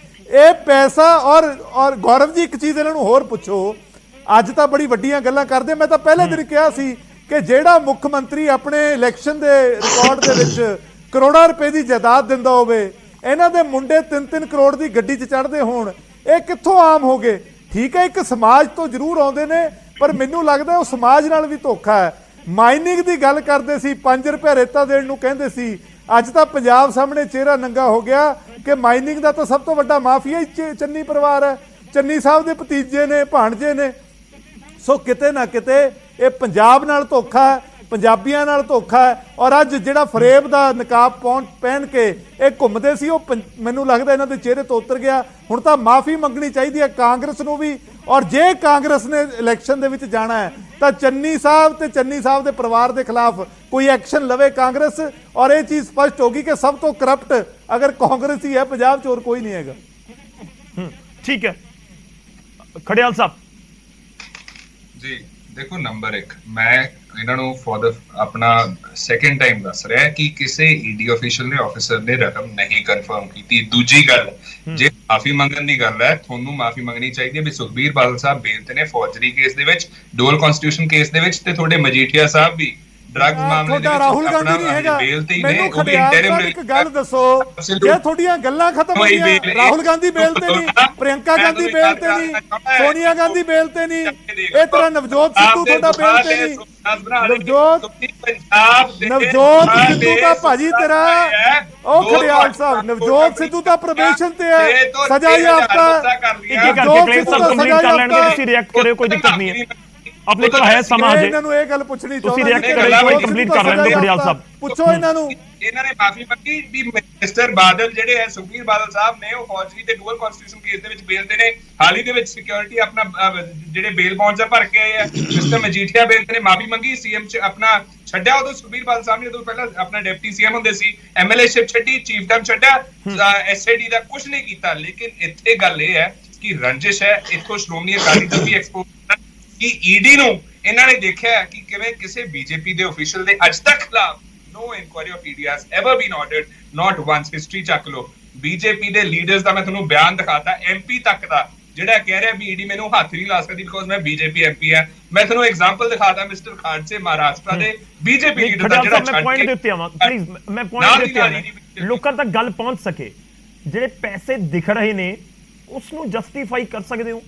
ਇਹ ਪੈਸਾ। ਔਰ ਗੌਰਵ ਜੀ, ਇੱਕ ਚੀਜ਼ ਇਹਨਾਂ ਨੂੰ ਹੋਰ ਪੁੱਛੋ, ਅੱਜ ਤਾਂ ਬੜੀ ਵੱਡੀਆਂ ਗੱਲਾਂ ਕਰਦੇ, ਮੈਂ ਤਾਂ ਪਹਿਲੇ ਦਿਨ ਕਿਹਾ ਸੀ ਕਿ ਜਿਹੜਾ ਮੁੱਖ ਮੰਤਰੀ ਆਪਣੇ ਇਲੈਕਸ਼ਨ ਦੇ ਰਿਕਾਰਡ ਦੇ ਵਿੱਚ ਕਰੋੜਾਂ ਰੁਪਏ ਦੀ ਜਾਇਦਾਦ ਦਿੰਦਾ ਹੋਵੇ, ਇਹਨਾਂ ਦੇ ਮੁੰਡੇ 3-3 ਕਰੋੜ ਦੀ ਗੱਡੀ 'ਚ ਚੜ੍ਹਦੇ ਹੋਣ, ਇਹ ਕਿੱਥੋਂ ਆਮ ਹੋ ਗਏ? ਠੀਕ ਹੈ, ਇੱਕ ਸਮਾਜ ਤੋਂ ਜ਼ਰੂਰ ਆਉਂਦੇ ਨੇ, ਪਰ ਮੈਨੂੰ ਲੱਗਦਾ ਉਹ ਸਮਾਜ ਨਾਲ ਵੀ ਧੋਖਾ ਹੈ। ਮਾਈਨਿੰਗ ਦੀ ਗੱਲ ਕਰਦੇ ਸੀ, 5 ਰੁਪਏ ਰੇਤਾ ਦੇਣ ਨੂੰ ਕਹਿੰਦੇ ਸੀ, ਅੱਜ ਤਾਂ ਪੰਜਾਬ ਸਾਹਮਣੇ ਚਿਹਰਾ ਨੰਗਾ ਹੋ ਗਿਆ ਕਿ ਮਾਈਨਿੰਗ ਦਾ ਤਾਂ ਸਭ ਤੋਂ ਵੱਡਾ ਮਾਫੀਆ ਹੀ ਚੰਨੀ ਪਰਿਵਾਰ ਹੈ, ਚੰਨੀ ਸਾਹਿਬ ਦੇ ਭਤੀਜੇ ਨੇ, ਭਾਣਜੇ ਨੇ। ਸੋ ਕਿਤੇ ਨਾ ਕਿਤੇ ਇਹ ਪੰਜਾਬ ਨਾਲ ਧੋਖਾ ਹੈ, ਪੰਜਾਬੀਆਂ ਨਾਲ ਧੋਖਾ ਹੈ। ਔਰ ਅੱਜ ਜਿਹੜਾ ਫਰੇਬ ਦਾ ਨਕਾਬ ਪਹਿਨ ਕੇ ਇਹ ਘੁੰਮਦੇ ਸੀ, ਉਹ ਮੈਨੂੰ ਲੱਗਦਾ ਇਹਨਾਂ ਦੇ ਚਿਹਰੇ ਤੋਂ ਉਤਰ ਗਿਆ। ਹੁਣ ਤਾਂ ਮਾਫੀ ਮੰਗਣੀ ਚਾਹੀਦੀ ਹੈ ਕਾਂਗਰਸ ਨੂੰ ਵੀ। ਔਰ ਜੇ ਕਾਂਗਰਸ ਨੇ ਇਲੈਕਸ਼ਨ ਦੇ ਵਿੱਚ ਜਾਣਾ ਹੈ ਤਾਂ ਚੰਨੀ ਸਾਹਿਬ ਤੇ ਚੰਨੀ ਸਾਹਿਬ ਦੇ ਪਰਿਵਾਰ ਦੇ ਖਿਲਾਫ ਕੋਈ ਐਕਸ਼ਨ ਲਵੇ ਕਾਂਗਰਸ। ਔਰ ਇਹ ਚੀਜ਼ ਸਪਸ਼ਟ ਹੋਗੀ ਕਿ ਸਭ ਤੋਂ ਕਰਪਟ ਅਗਰ ਕਾਂਗਰਸ ਹੀ ਹੈ ਪੰਜਾਬ 'ਚ, ਹੋਰ ਕੋਈ ਨਹੀਂ ਹੈਗਾ। ਠੀਕ ਹੈ ਖੜਿਆਲ ਸਾਹਿਬ ਜੀ, ਦੇਖੋ, ਨੰਬਰ 1 ਮੈਂ ਇਹਨਾਂ ਨੂੰ ਫॉर द ਆਪਣਾ ਸੈਕੰਡ ਟਾਈਮ ਦੱਸ ਰਿਹਾ ਕਿ ਕਿਸੇ ਈਡੀ ਅਫੀਸ਼ੀਅਲ ਨੇ, ਆਫੀਸਰ ਨੇ ਰਕਮ ਨਹੀਂ ਕਨਫਰਮ ਕੀਤੀ। ਦੂਜੀ ਗੱਲ, ਜੇ ਮਾਫੀ ਮੰਗਣ ਦੀ ਗੱਲ ਹੈ, ਤੁਹਾਨੂੰ ਮਾਫੀ ਮੰਗਣੀ ਚਾਹੀਦੀ ਹੈ ਵੀ ਸੁਖਬੀਰ ਬਾਦਲ ਸਾਹਿਬ ਬੇਲ ਤੇ ਨੇ ਫੌਜਰੀ ਕੇਸ ਦੇ ਵਿੱਚ, ਡੂਅਲ ਕਨਸਟੀਟਿਊਸ਼ਨ ਕੇਸ ਦੇ ਵਿੱਚ, ਤੇ ਤੁਹਾਡੇ ਮਜੀਠੀਆ ਸਾਹਿਬ ਵੀ ਡਰੱਗਸ ਮਾਮਲੇ ਦੇ ਵਿੱਚ ਰਾਹੁਲ ਗਾਂਧੀ ਨਹੀਂ ਹੈਗਾ। ਬੇਲ ਤੇ ਹੀ ਨੇ। ਮੈਨੂੰ ਉਹ ਵੀ ਖੜਿਆਲ ਇੰਟਰਿਮ ਸਾਹਿਬ ਇੱਕ ਗੱਲ ਦੱਸੋ, ਜੇ ਤੁਹਾਡੀਆਂ ਗੱਲਾਂ ਖਤਮ ਹੋਈਆਂ, ਰਾਹੁਲ ਗਾਂਧੀ ਬੇਲ ਤੇ ਨਹੀਂ, ਪ੍ਰਿਯੰਕਾ ਗਾਂਧੀ ਬੇਲ ਤੇ ਨਹੀਂ, ਸੋਨੀਆ ਗਾਂਧੀ ਬੇਲ ਤੇ ਨਹੀਂ, ਇਹ ਤਰ੍ਹਾਂ ਨਵਜੋਤ ਸਿੱਧੂ ਤੁਹਾਡਾ ਬੇਲ ਤੇ ਨਹੀਂ। ਨਵਜੋਤ ਸਿੱਧੂ ਦਾ ਭਾਜੀ ਤੇਰਾ ਉਹ ਖੜਿਆਲ ਸਾਹਿਬ, ਨਵਜੋਤ ਸਿੱਧੂ ਦਾ ਪ੍ਰੋਬੇਸ਼ਨ ਤੇ ਹੈ, ਸਜ਼ਾ ਯਾਫਤਾ। ਨਵਜੋਤ ਸਿੱਧੂ ਦਾ ਸਜ਼ਾ ਯਾਫਤਾ। ਤੁਸੀਂ ਰਿਐਕਟ ਕਰਿਓ, ਕੋਈ ਦਿੱਕਤ ਨਹੀਂ ਹੈ, ਆਪਣੇ ਕੋਲ ਹੈ ਸਮਾਂ ਜੇ ਇਹਨਾਂ ਨੂੰ ਇਹ ਗੱਲ ਪੁੱਛਣੀ ਚਾਹੁੰਦਾ, ਤੁਸੀਂ ਰਿਐਕਟ ਕਰੋ, ਕੋਈ ਕੰਪਲੀਟ ਕਰ ਲੈਣ ਦਿਓ ਖੜਿਆਲ ਸਾਹਿਬ। ਪੁੱਛੋ ਇਹਨਾਂ ਨੂੰ। ਇਹਨਾਂ ਨੇ ਮਾਫੀ ਮੰਗੀ ਵੀ ਮਿਸਟਰ ਬਾਦਲ ਜਿਹੜੇ ਹੈ ਸੁਖਬੀਰ ਬਾਦਲ ਸਾਹਿਬ ਨੇ ਉਹ ਫੌਜੀ ਤੇ ਡੂਅਲ ਕਨਸਟੀਟਿਊਸ਼ਨ ਕੇਸ ਦੇ ਵਿੱਚ ਬੇਲ ਤੇ ਨੇ। ਹਾਲ ਹੀ ਦੇ ਵਿੱਚ ਸਿਕਿਉਰਿਟੀ ਆਪਣਾ ਜਿਹੜੇ ਬੇਲ ਬੌਂਡਸ ਭਰ ਕੇ ਆਏ ਆ, ਮਿਸਟਰ ਮਜੀਠੀਆ ਬੇਲ ਤੇ ਨੇ ਮਾਫੀ ਮੰਗੀ। ਸੀਐਮ ਚ ਆਪਣਾ ਛੱਡਿਆ, ਉਦੋਂ ਸੁਖਬੀਰ ਬਾਦਲ ਸਾਹਿਬ ਨੇ, ਉਦੋਂ ਪਹਿਲਾਂ ਆਪਣਾ ਡਿਪਟੀ ਸੀਐਮ ਹੁੰਦੇ ਸੀ, ਐਮਐਲਏਸ਼ਿਪ ਛੱਡੀ, ਚੀਫਡਮ ਛੱਡਿਆ, ਐਸਆਈਡੀ ਦਾ ਕੁਝ ਨਹੀਂ ਕੀਤਾ। ਲੇਕਿਨ ਇੱਥੇ ਗੱਲ ਇਹ ਹੈ ਕਿ ਰੰਜਿਸ਼ ਹੈ, ਇੱਥੋਂ ਸ਼੍ਰੋਮਣੀ ਅਕਾਲੀ ਦਲ ਵੀ ਐਕਸਪੋਜ਼ ਕਿ ਈਡੀ ਨੂੰ ਇਹਨਾਂ ਨੇ ਦੇਖਿਆ ਕਿ ਕਿਵੇਂ ਕਿਸੇ ਬੀਜੇਪੀ ਦੇ ਅਫੀਸ਼ੀਅਲ ਦੇ ਅੱਜ ਤੱਕ ਖਿਲਾਫ no inquiry of ED has ever been ordered, not once। history ਚੱਕ ਲੋ, ਬੀਜੇਪੀ ਦੇ ਲੀਡਰਸ ਦਾ ਮੈਂ ਤੁਹਾਨੂੰ ਬਿਆਨ ਦਿਖਾਤਾ, ਐਮਪੀ ਤੱਕ ਦਾ ਜਿਹੜਾ ਕਹਿ ਰਿਹਾ ਵੀ ਈਡੀ ਮੈਨੂੰ ਹੱਥ ਨਹੀਂ ਲਾ ਸਕਦੀ ਬਿਕੋਜ਼ ਮੈਂ ਬੀਜੇਪੀ ਐਮਪੀ ਆ। ਮੈਂ ਤੁਹਾਨੂੰ ਐਗਜ਼ਾਮਪਲ ਦਿਖਾਤਾ ਮਿਸਟਰ ਖਾਂਡਸੇ ਮਹਾਰਾਸ਼ਟਰ ਦੇ ਬੀਜੇਪੀ ਲੀਡਰ ਦਾ, ਜਿਹੜਾ ਮੈਂ ਪੁਆਇੰਟ ਦੇ ਉੱਤੇ ਆਵਾਂ ਪਲੀਜ਼, ਮੈਂ ਪੁਆਇੰਟ ਦੇ ਉੱਤੇ ਆਵਾਂ, ਲੋਕਾਂ ਤੱਕ ਗੱਲ ਪਹੁੰਚ ਸਕੇ। ਜਿਹੜੇ ਪੈਸੇ ਦਿਖ ਰਹੇ ਨੇ ਉਸ ਨੂੰ ਜਸਟੀਫਾਈ ਕਰ ਸਕਦੇ ਹੋ,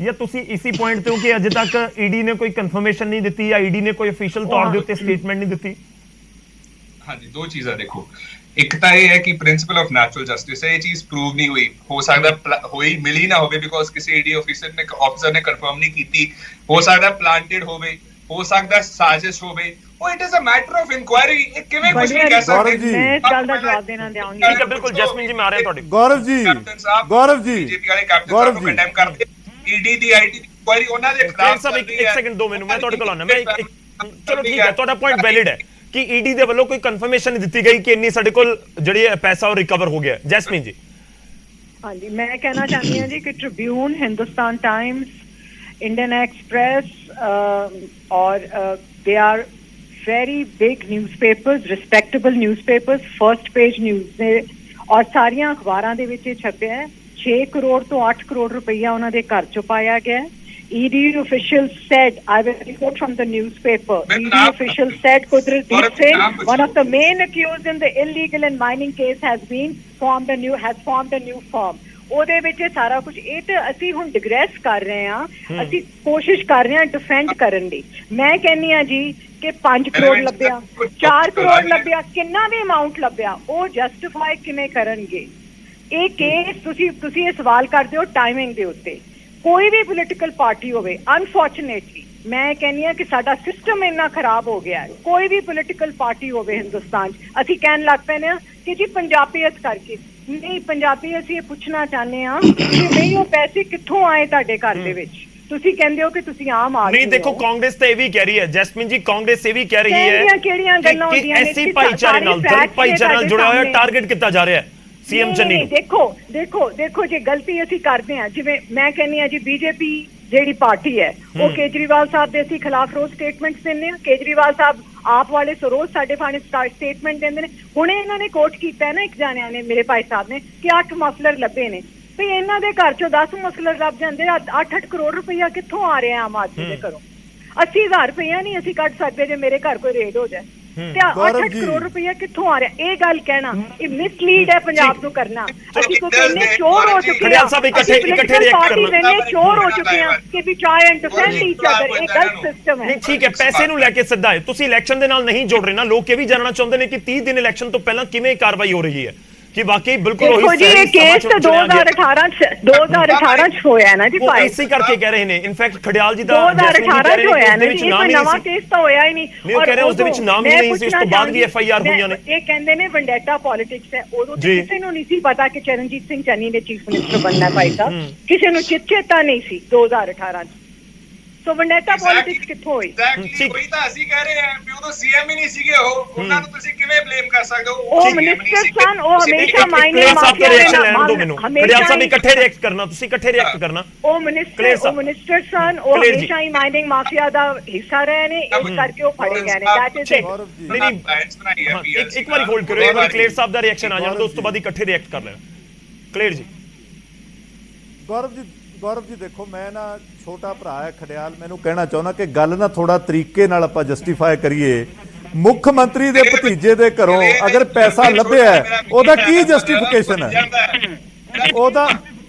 ਜਾਂ ਤੁਸੀਂ ਇਸੇ ਪੁਆਇੰਟ ਤੇ ਹੋ ਕਿ ਅਜੇ ਤੱਕ ਈਡੀ ਨੇ ਕੋਈ ਕਨਫਰਮੇਸ਼ਨ ਨਹੀਂ ਦਿੱਤੀ ਜਾਂ ਈਡੀ ਨੇ ਕੋਈ ਅਫੀਸ਼ੀਅਲ ਤੌਰ ਦੇ ਉੱਤੇ ਸਟੇਟਮੈਂਟ ਨਹੀਂ ਦਿੱਤੀ? ਹਾਂਜੀ, ਦੋ ਚੀਜ਼ਾਂ ਦੇਖੋ, ਇੱਕ ਤਾਂ ਇਹ ਹੈ ਕਿ ਪ੍ਰਿੰਸੀਪਲ ਆਫ ਨੈਚੁਰਲ ਜਸਟਿਸ ਹੈ, ਇਹ ਚੀਜ਼ ਪ੍ਰੂਵ ਨਹੀਂ ਹੋਈ, ਹੋ ਸਕਦਾ ਹੋਈ ਮਿਲੀ ਨਾ ਹੋਵੇ ਬਿਕੋਜ਼ ਕਿਸੇ ਈਡੀ ਆਫੀਸਰ ਨੇ ਕਨਫਰਮ ਨਹੀਂ ਕੀਤੀ, ਹੋ ਸਕਦਾ ਪਲਾਂਟਡ ਹੋਵੇ, ਹੋ ਸਕਦਾ ਸਾਜ਼ਿਸ਼ ਹੋਵੇ, ਉਹ it is a matter of inquiry. ਇਹ ਕਿਵੇਂ ਕੁਝ ਨਹੀਂ ਕਹਿ ਸਕਦੇ। ਮੈਂ ਇਸ ਗੱਲ ਦਾ ਜਵਾਬ ਦੇਣਾ ਚਾਹਾਂਗੀ। ਠੀਕ ਹੈ, ਬਿਲਕੁਲ ਜੈਸਮੀਨ ਜੀ, ਮੈਂ ਆ ਰਿਹਾ ਤੁਹਾਡੇ। ਗੌਰਵ ਜੀ, ਗੌਰਵ ਜੀ, ਬੀਜੇਪੀ ਵਾਲੇ ਕੈਪਟਨ ਸਾਹਿਬ ਨੂੰ ਕੰਡੈਮ ਕਰਦੇ, ED the IT the inquiry ਉਹਨਾਂ ਦੇ ਖਿਲਾਫ ਸਭ ਇੱਕ ਸੈਕਿੰਡ ਦੋ ਮੈਨੂੰ, ਮੈਂ ਤੁਹਾਡੇ ਕੋਲ ਆਉਣਾ। ਮੈਂ ਚਲੋ ਠੀਕ ਹੈ, ਤੁਹਾਡਾ ਪੁਆਇੰਟ ਵੈਲਿਡ ਹੈ ਕਿ ਈਡੀ ਦੇ ਵੱਲੋਂ ਕੋਈ ਕਨਫਰਮੇਸ਼ਨ ਨਹੀਂ ਦਿੱਤੀ ਗਈ ਕਿ ਇੰਨੀ ਸਾਡੇ ਕੋਲ ਜਿਹੜੀ ਪੈਸਾ ਉਹ ਰਿਕਵਰ ਹੋ ਗਿਆ। ਜੈਸਮੀਨ ਜੀ। ਹਾਂਜੀ, ਮੈਂ ਕਹਿਣਾ ਚਾਹੁੰਦੀ ਹਾਂ ਜੀ ਕਿ Tribune, Hindustan Times, Indian Express और they are very big newspapers, respectable newspapers, first page news ने और सारियां अखबारां दे विच छपे है। 6 करोड़ तो 8 करोड़ रुपया उन्हां दे घर चों पाया गया है। ED officials said, I will quote from the newspaper, ED officials said Kudratdeep Singh, one of the main accused in the illegal and mining case, has formed a new firm। ਉਹਦੇ ਵਿੱਚ ਸਾਰਾ ਕੁਝ ਇਹ ਤਾਂ ਅਸੀਂ ਹੁਣ ਡਿਗਰੈਸ ਕਰ ਰਹੇ ਹਾਂ, ਅਸੀਂ ਕੋਸ਼ਿਸ਼ ਕਰ ਰਹੇ ਹਾਂ ਡਿਫੈਂਡ ਕਰਨ ਦੀ। ਮੈਂ ਕਹਿੰਦੀ ਹਾਂ ਜੀ ਕਿ 5 ਕਰੋੜ ਲੱਭਿਆ, 4 ਕਰੋੜ ਲੱਭਿਆ, ਕਿੰਨਾ ਵੀ ਅਮਾਉਂਟ ਲੱਭਿਆ, ਉਹ ਜਸਟੀਫਾਈ ਕਿਵੇਂ ਕਰਨਗੇ? ਇਹ ਕੇਸ ਤੁਸੀਂ ਇਹ ਸਵਾਲ ਕਰਦੇ ਹੋ ਟਾਈਮਿੰਗ ਦੇ ਉੱਤੇ। ਕੋਈ ਵੀ ਪੋਲੀਟੀਕਲ ਪਾਰਟੀ ਹੋਵੇ, ਅਨਫੋਰਚੂਨੇਟਲੀ ਮੈਂ ਕਹਿੰਦੀ ਹਾਂ ਕਿ ਸਾਡਾ ਸਿਸਟਮ ਇੰਨਾ ਖਰਾਬ ਹੋ ਗਿਆ ਹੈ, ਕੋਈ ਵੀ ਪੋਲੀਟੀਕਲ ਪਾਰਟੀ ਹੋਵੇ ਹਿੰਦੁਸਤਾਨ 'ਚ, ਅਸੀਂ ਕਹਿਣ ਲੱਗ ਪੈਂਦੇ ਹਾਂ ਕਿ ਜੀ ਪੰਜਾਬੀਅਤ ਕਰਕੇ ਨਹੀਂ। ਪੰਜਾਬੀ ਅਸੀਂ ਇਹ ਪੁੱਛਣਾ ਚਾਹੁੰਦੇ ਹਾਂ ਕਿ ਨਹੀਂ ਉਹ ਪੈਸੇ ਕਿੱਥੋਂ ਆਏ ਤੁਹਾਡੇ ਘਰ ਦੇ ਵਿੱਚ? ਤੁਸੀਂ ਕਹਿੰਦੇ ਹੋ ਕਿ ਤੁਸੀਂ ਆਮ ਆਦਮੀ ਨਹੀਂ, ਦੇਖੋ ਕਾਂਗਰਸ ਤਾਂ ਇਹ ਵੀ ਕਹਿ ਰਹੀ ਹੈ ਜੈਸਮੀਨ ਜੀ, ਕਾਂਗਰਸ ਇਹ ਵੀ ਕਹਿ ਰਹੀ ਹੈ ਕਿਹੜੀਆਂ ਗੱਲਾਂ ਹੁੰਦੀਆਂ ਨੇ ਐਸੀ ਭਾਈਚਾਰੇ ਨਾਲ, ਦਲਿਤ ਭਾਈਚਾਰੇ ਨਾਲ ਜੁੜਿਆ ਹੋਇਆ ਟਾਰਗੇਟ ਕੀਤਾ ਜਾ ਰਿਹਾ ਹੈ ਸੀਐਮ ਚੰਨੀ ਨੂੰ। ਦੇਖੋ ਜੇ ਗਲਤੀ ਅਸੀਂ ਕਰਦੇ ਹਾਂ, ਜਿਵੇਂ ਮੈਂ ਕਹਿੰਦੀ ਹਾਂ ਜੀ ਬੀਜੇਪੀ ਜਿਹੜੀ ਪਾਰਟੀ ਹੈ ਉਹ ਕੇਜਰੀਵਾਲ ਸਾਹਿਬ ਦੇ ਅਸੀਂ ਖਿਲਾਫ ਰੋਜ਼ ਸਟੇਟਮੈਂਟਸ ਦਿੰਦੇ ਹਾਂ। ਕੇਜਰੀਵਾਲ ਸਾਹਿਬ ਆਪ ਵਾਲੇ ਰੋਜ਼ ਸਾਡੇ ਫਾਣੇ ਸਟੇਟਮੈਂਟ ਦਿੰਦੇ ਨੇ। ਹੁਣੇ ਇਹਨਾਂ ਨੇ ਕੋਟ ਕੀਤਾ ਹੈ ਨਾ, ਇੱਕ ਜਾਣਿਆਂ ਨੇ, ਮੇਰੇ ਭਾਈ ਸਾਹਿਬ ਨੇ, ਕਿ 8 ਮਫਲਰ ਲੱਭੇ ਨੇ। ਵੀ ਇਹਨਾਂ ਦੇ ਘਰ ਚੋਂ 10 ਮਫਲਰ ਲੱਭ ਜਾਂਦੇ, 8-8 ਕਰੋੜ ਰੁਪਇਆ ਕਿੱਥੋਂ ਆ ਰਿਹਾ ਆਮ ਆਦਮੀ ਦੇ ਘਰੋਂ? 80,000 ਰੁਪਇਆ ਨਹੀਂ ਅਸੀਂ ਕੱਢ ਸਕਦੇ ਜੇ ਮੇਰੇ ਘਰ ਕੋਈ ਰੇਡ ਹੋ ਜਾਏ ਤੇ 8-8 ਕਰੋੜ ਰੁਪਇਆ ਕਿੱਥੋਂ ਆ ਰਿਹਾ? ਇਹ ਗੱਲ ਕਹਿਣਾ ਇਹ ਮਿਸਲੀਡ ਹੈ ਪੰਜਾਬ ਨੂੰ ਕਰਨਾ। ਅਸੀਂ ਕੋਈ ਇੰਨੇ ਚੋਰ ਹੋ ਚੁੱਕੇ ਹਾਂ, ਇਕੱਠੇ ਰਿਐਕਟ ਕਰਨਾ, ਚੋਰ ਹੋ ਚੁੱਕੇ ਹਾਂ ਕਿ we try and defend each other. ਇਹ ਗਲਤ ਸਿਸਟਮ ਹੈ। ਨਹੀਂ ਠੀਕ ਹੈ, ਪੈਸੇ ਨੂੰ ਲੈ ਕੇ ਸਿੱਧਾ ਹੈ, ਤੁਸੀਂ ਇਲੈਕਸ਼ਨ ਦੇ ਨਾਲ ਨਹੀਂ ਜੁੜ ਰਹੇ ਨਾ। ਲੋਕ ਇਹ ਵੀ ਜਾਣਨਾ ਚਾਹੁੰਦੇ ਨੇ ਕਿ 30 ਦਿਨ ਇਲੈਕਸ਼ਨ ਤੋਂ ਪਹਿਲਾਂ ਕਿਵੇਂ ਕਾਰਵਾਈ ਹੋ ਰਹੀ ਹੈ, ਕਿ ਵਾਕਈ ਬਿਲਕੁਲ ਉਹੀ ਜੀ ਇਹ ਕੇਸ ਤਾਂ 2018 ਚ ਹੋਇਆ ਨਾ ਜੀ ਭਾਈ, ਇਸੇ ਕਰਕੇ ਕਹਿ ਰਹੇ ਨੇ। ਇਨਫੈਕਟ ਖੜਿਆਲ ਜੀ ਦਾ 2018 ਚ ਹੋਇਆ ਨਾ ਜੀ, ਕੋਈ ਨਵਾਂ ਕੇਸ ਤਾਂ ਹੋਇਆ ਹੀ ਨਹੀਂ। ਨਹੀਂ, ਉਹ ਕਹਿ ਰਹੇ ਉਸ ਦੇ ਵਿੱਚ ਨਾਮ ਹੀ ਨਹੀਂ ਸੀ, ਉਸ ਤੋਂ ਬਾਅਦ ਵੀ FIR ਹੋਈਆਂ ਨੇ। ਇਹ ਕਹਿੰਦੇ ਨੇ ਵੈਂਡੇਟਾ ਪੋਲਿਟਿਕਸ ਹੈ। ਉਦੋਂ ਕਿਸੇ ਨੂੰ ਨਹੀਂ ਸੀ ਪਤਾ ਕਿ ਚਰਨਜੀਤ ਸਿੰਘ ਚੰਨੀ ਨੇ ਚੀਫ ਮਿਨਿਸਟਰ ਬਣਨਾ ਭਾਈ ਸਾਹਿਬ, ਕਿਸੇ ਨੂੰ ਚੇਤਾ ਨਹੀਂ ਸੀ 2018 ਚ। ਸੋ ਵੈਂਡੇਟਾ ਪੋਲਿਟਿਕਸ ਕਿੱਥੋਂ ਹੋਈ? ਕੋਈ ਤਾਂ ਅਸੀਂ ਕਹਿ ਰਹੇ ਹਾਂ ਵੀ ਉਦੋਂ ਸੀਐਮ ਹੀ ਨਹੀਂ ਸੀਗੇ ਉਹ, ਉਹਨਾਂ ਨੂੰ ਤੁਸੀਂ ਕਿਵੇਂ ਬਲੇਮ ਕਰ ਸਕਦੇ ਹੋ? ਉਹ ਮਿਨਿਸਟਰ ਸਨ, ਉਹ ਹਮੇਸ਼ਾ ਮਾਈਨਿੰਗ ਮਾਫੀਆ ਦੇ ਨਾਲ ਖੜਿਆਲ ਸਾਹਿਬ ਇਕੱਠੇ ਰਿਐਕਟ ਕਰਨਾ, ਤੁਸੀਂ ਇਕੱਠੇ ਰਿਐਕਟ ਕਰਨਾ। ਉਹ ਮਿਨਿਸਟਰ ਸਨ, ਉਹ ਹਮੇਸ਼ਾ ਹੀ ਮਾਈਨਿੰਗ ਮਾਫੀਆ ਦਾ ਹਿੱਸਾ ਰਹੇ ਨੇ, ਇਸ ਕਰਕੇ ਉਹ ਫੜੇ ਗਏ ਨੇ। That is it. ਇੱਕ ਵਾਰੀ ਹੋਲਡ ਕਰੋ, ਇੱਕ ਵਾਰ ਕਲੇਰ ਸਾਹਿਬ ਦਾ ਰਿਐਕਸ਼ਨ ਆ ਜਾਣਾ, ਉਸ ਤੋਂ ਬਾਅਦ ਇਕੱਠੇ ਰਿਐਕਟ ਕਰ ਲੈਣਾ। ਕਲੇਰ ਜੀ। ਗੌਰਵ ਜੀ ਦੇਖੋ, ਮੈਂ ਨਾ ਛੋਟਾ ਭਰਾ ਹੈ ਖੜਿਆਲ, ਮੈਨੂੰ ਕਹਿਣਾ ਚਾਹੁੰਦਾ ਕਿ ਗੱਲ ਨਾ ਥੋੜਾ ਤਰੀਕੇ ਨਾਲ ਆਪਾਂ ਜਸਟੀਫਾਈ ਕਰੀਏ। ਮੁੱਖ ਮੰਤਰੀ ਦੇ ਭਤੀਜੇ ਦੇ ਘਰੋਂ ਅਗਰ ਪੈਸਾ ਲੱਭਿਆ ਹੈ, ਉਹਦਾ ਕੀ ਜਸਟੀਫਿਕੇਸ਼ਨ ਹੈ? ਉਹਦਾ